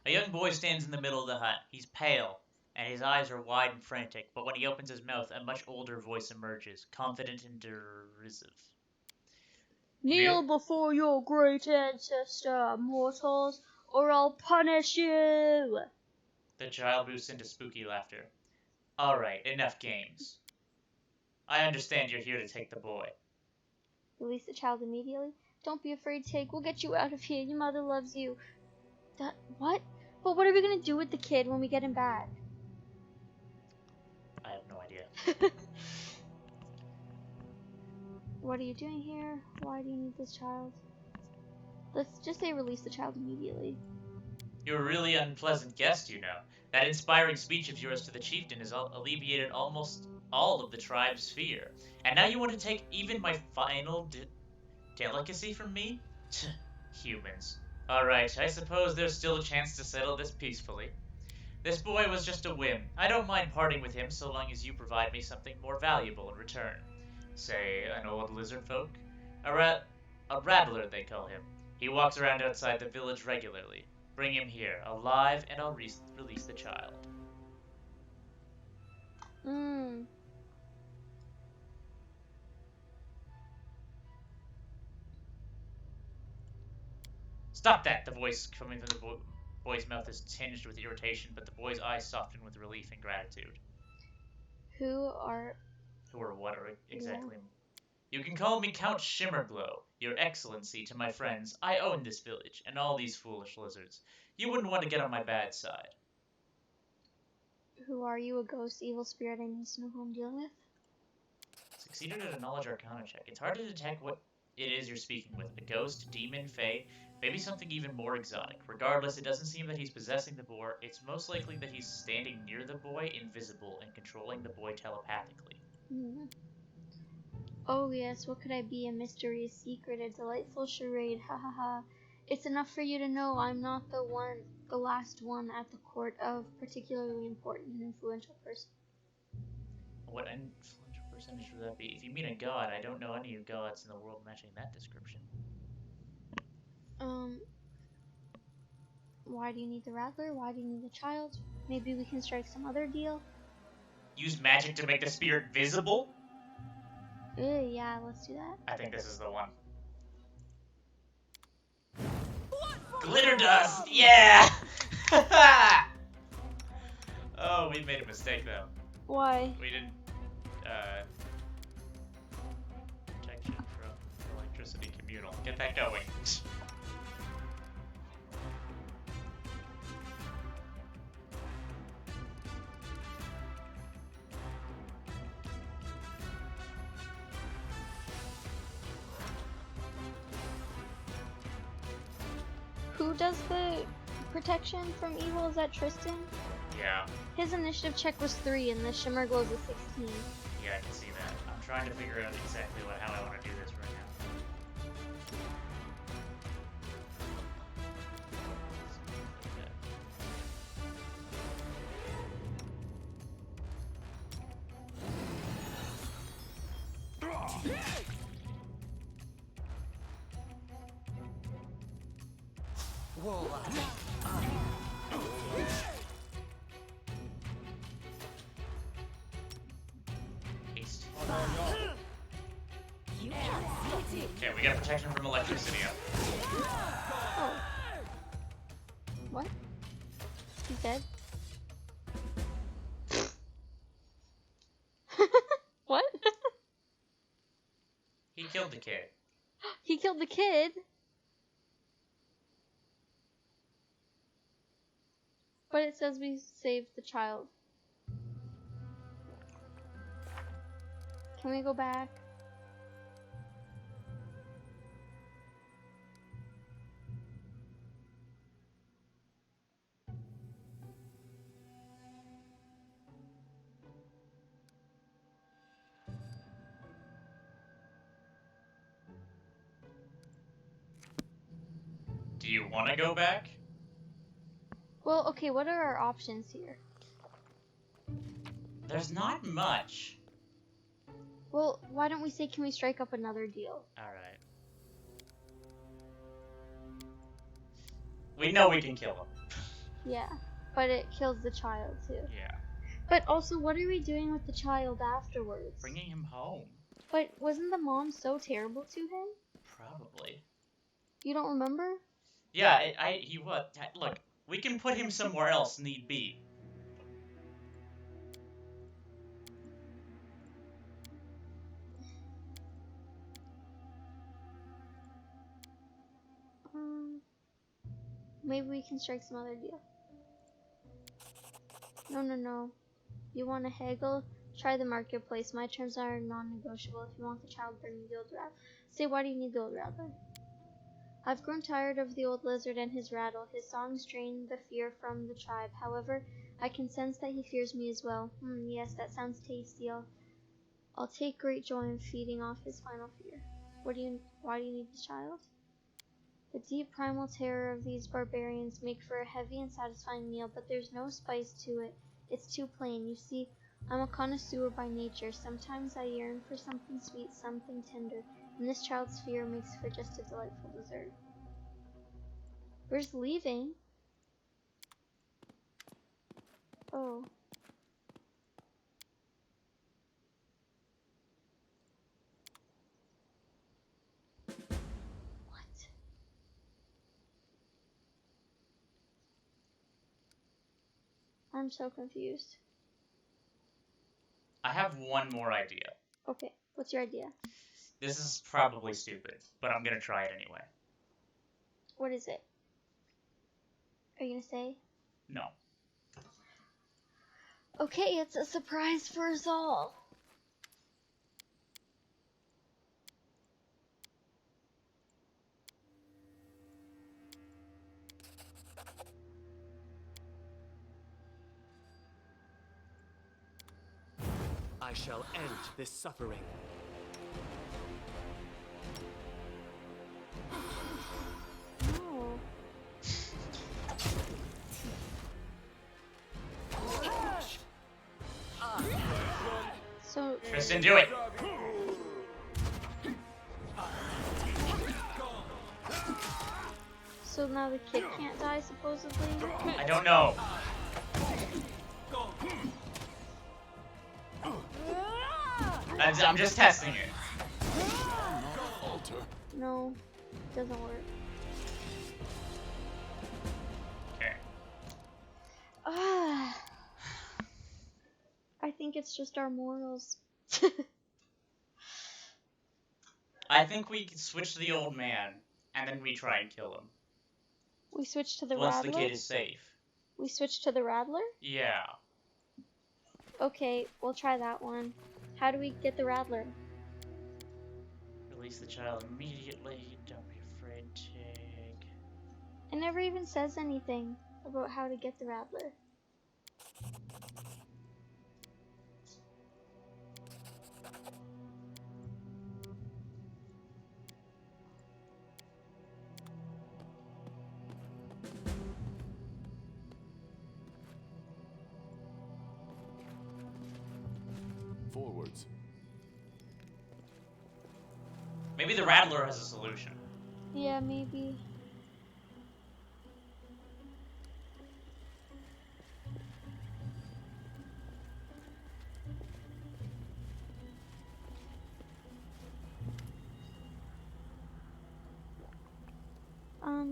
A young boy stands in the middle of the hut. He's pale, and his eyes are wide and frantic, but when he opens his mouth, a much older voice emerges, confident and derisive. Kneel before your great ancestor, mortals, or I'll punish you! The child bursts into spooky laughter. Alright, enough games. I understand you're here to take the boy. Release the child immediately. Don't be afraid, Tig. We'll get you out of here. Your mother loves you. What? But what are we gonna do with the kid when we get him back? I have no idea. What are you doing here? Why do you need this child? Let's just say release the child immediately. You're a really unpleasant guest, you know. That inspiring speech of yours to the chieftain has alleviated almost all of the tribe's fear. And now you want to take even my final delicacy from me? Humans. Alright, I suppose there's still a chance to settle this peacefully. This boy was just a whim. I don't mind parting with him so long as you provide me something more valuable in return. Say, an old lizard folk? A rattler, they call him. He walks around outside the village regularly. Bring him here, alive, and I'll release the child. Hmm. Stop that! The voice coming from the boy's mouth is tinged with irritation, but the boy's eyes soften with relief and gratitude. Who are What are exactly? Yeah. You can call me Count Shimmerglow, your excellency to my friends. I own this village, and all these foolish lizards. You wouldn't want to get on my bad side. Who are you? A ghost, evil spirit? I need to know who I'm dealing with. Succeeded at a knowledge arcana check. It's hard to detect what it is you're speaking with. A ghost, demon, fae, maybe something even more exotic. Regardless, it doesn't seem that he's possessing the boy. It's most likely that he's standing near the boy, invisible, and controlling the boy telepathically. Hmm. Oh yes, what could I be? A mysterious secret, a delightful charade, ha ha ha. It's enough for you to know I'm not the last one at the court of particularly important and influential person. What influential percentage would that be? If you mean a god, I don't know any gods in the world matching that description. Why do you need the rattler? Why do you need the child? Maybe we can strike some other deal? Use magic to make the spirit visible? Yeah, let's do that. I think this is the one. Glitter dust! Yeah! Oh, we made a mistake though. Why? We didn't, protection from electricity communal. Get that going. Who does the protection from evil? Is that Tristan? Yeah. His initiative check was 3 and the Shimmer Glow's a 16. Yeah, I can see that. I'm trying to figure out exactly how I want to do this right now. Whoa. Haste. Okay, we got protection from electricity up. Oh. What? He's dead? What? He killed the kid. He killed the kid? But it says we saved the child. Can we go back? Do you want to go back? Well, okay, what are our options here? There's not much. Well, why don't we say, can we strike up another deal? Alright. We know we can kill him. Yeah, but it kills the child too. Yeah. But also, what are we doing with the child afterwards? Bringing him home. But wasn't the mom so terrible to him? Probably. You don't remember? Yeah, he was. Look, we can put him somewhere else, need be. Maybe we can strike some other deal. No. You want to haggle? Try the marketplace. My terms are non-negotiable. If you want the child, bring me the old rabbit. Say, why do you need the old rabbit? I've grown tired of the old lizard and his rattle. His songs drain the fear from the tribe. However, I can sense that he fears me as well. Yes, that sounds tasty. I'll take great joy in feeding off his final fear. Why do you need this child? The deep primal terror of these barbarians make for a heavy and satisfying meal, but there's no spice to it. It's too plain. You see, I'm a connoisseur by nature. Sometimes I yearn for something sweet, something tender, and this child's fear makes for just a delightful dessert. We're just leaving. Oh. What? I'm so confused. I have one more idea. Okay, what's your idea? This is probably stupid, but I'm gonna try it anyway. What is it? Are you gonna say? No. Okay, it's a surprise for us all. I shall end this suffering. No. So Tristan, do it! So now the kid can't die, supposedly? I don't know. I'm just testing it. No, doesn't work. Okay. Ah, I think it's just our morals. I think we can switch to the old man, and then we try and kill him. We switch to the Once Rattler? the kid is safe. We switch to the Rattler? Yeah. Okay, we'll try that one. How do we get the Rattler? Release the child immediately. Don't be afraid, Tig. It never even says anything about how to get the Rattler. Forwards. Maybe the Rattler has a solution. Yeah, maybe.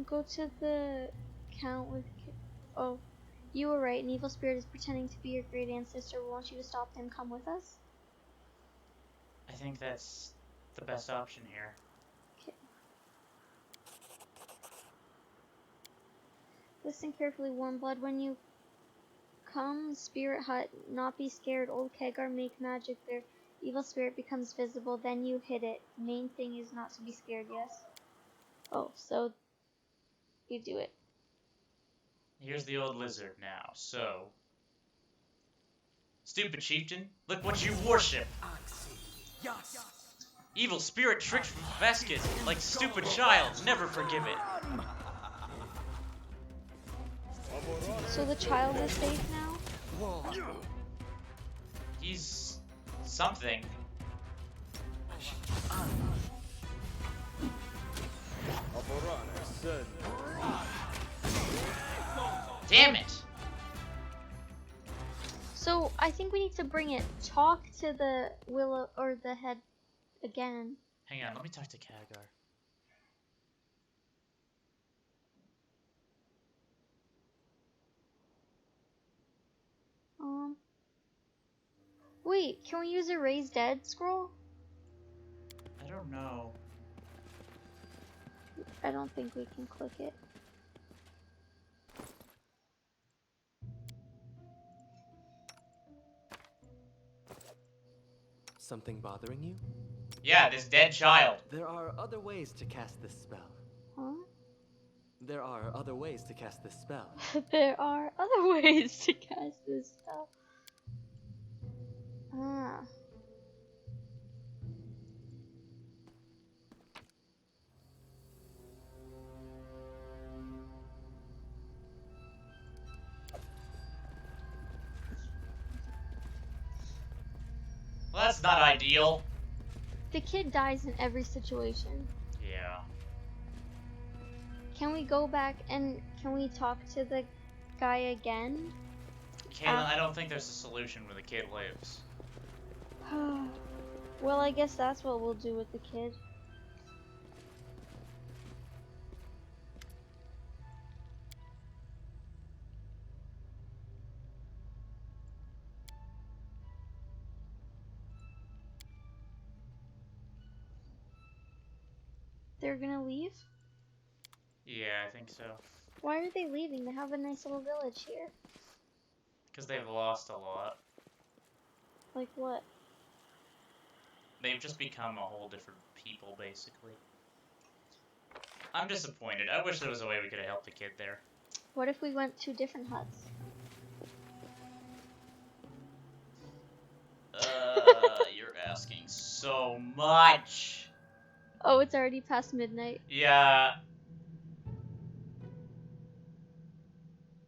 Go to the count with... Oh, you were right. An evil spirit is pretending to be your great ancestor. We want you to stop him. Come with us. I think that's the best option here. Okay. Listen carefully, Warm Blood. When you come, Spirit Hut, not be scared. Old Kegar make magic there. Evil spirit becomes visible, then you hit it. Main thing is not to be scared, yes? Oh, so you do it. Here's the old lizard now, so... Stupid chieftain, look what you worship! Evil spirit tricked from Veskid, like stupid child, never forgive it. So the child is safe now? He's... something. Damn it! So I think we need to bring it. Talk to the willow or the head again. Hang on, let me talk to Khadgar. Wait, can we use a raise dead scroll? I don't know. I don't think we can click it. Something bothering you? Yeah, this dead child. There are other ways to cast this spell. Huh? there are other ways to cast this spell. There are other ways to cast this spell. Ah. Well, that's not ideal. The kid dies in every situation. Yeah. Can we go back and can we talk to the guy again? Caitlin, I don't think there's a solution where the kid lives. Well, I guess that's what we'll do with the kid. They're gonna leave? Yeah, I think so. Why are they leaving? They have a nice little village here. Because they've lost a lot. Like what? They've just become a whole different people, basically. I'm disappointed. I wish there was a way we could have helped the kid there. What if we went to different huts? You're asking so much. Oh, it's already past midnight. Yeah.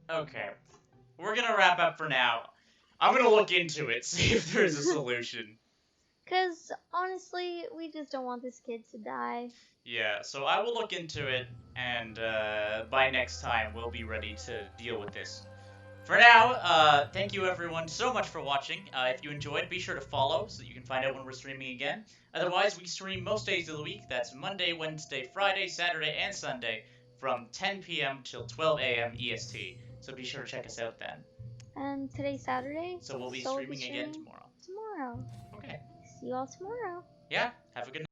Okay. We're gonna wrap up for now. I'm gonna look into it, see if there's a solution. Because, honestly, we just don't want this kid to die. Yeah, so I will look into it, and by next time, we'll be ready to deal with this. For now, thank you everyone so much for watching. If you enjoyed, be sure to follow so that you can find out when we're streaming again. Otherwise, we stream most days of the week. That's Monday, Wednesday, Friday, Saturday, and Sunday from 10 p.m. till 12 a.m. EST. So be sure to check us out then. And today's Saturday? So we'll be streaming again tomorrow. Tomorrow. Okay. See you all tomorrow. Yeah, have a good night.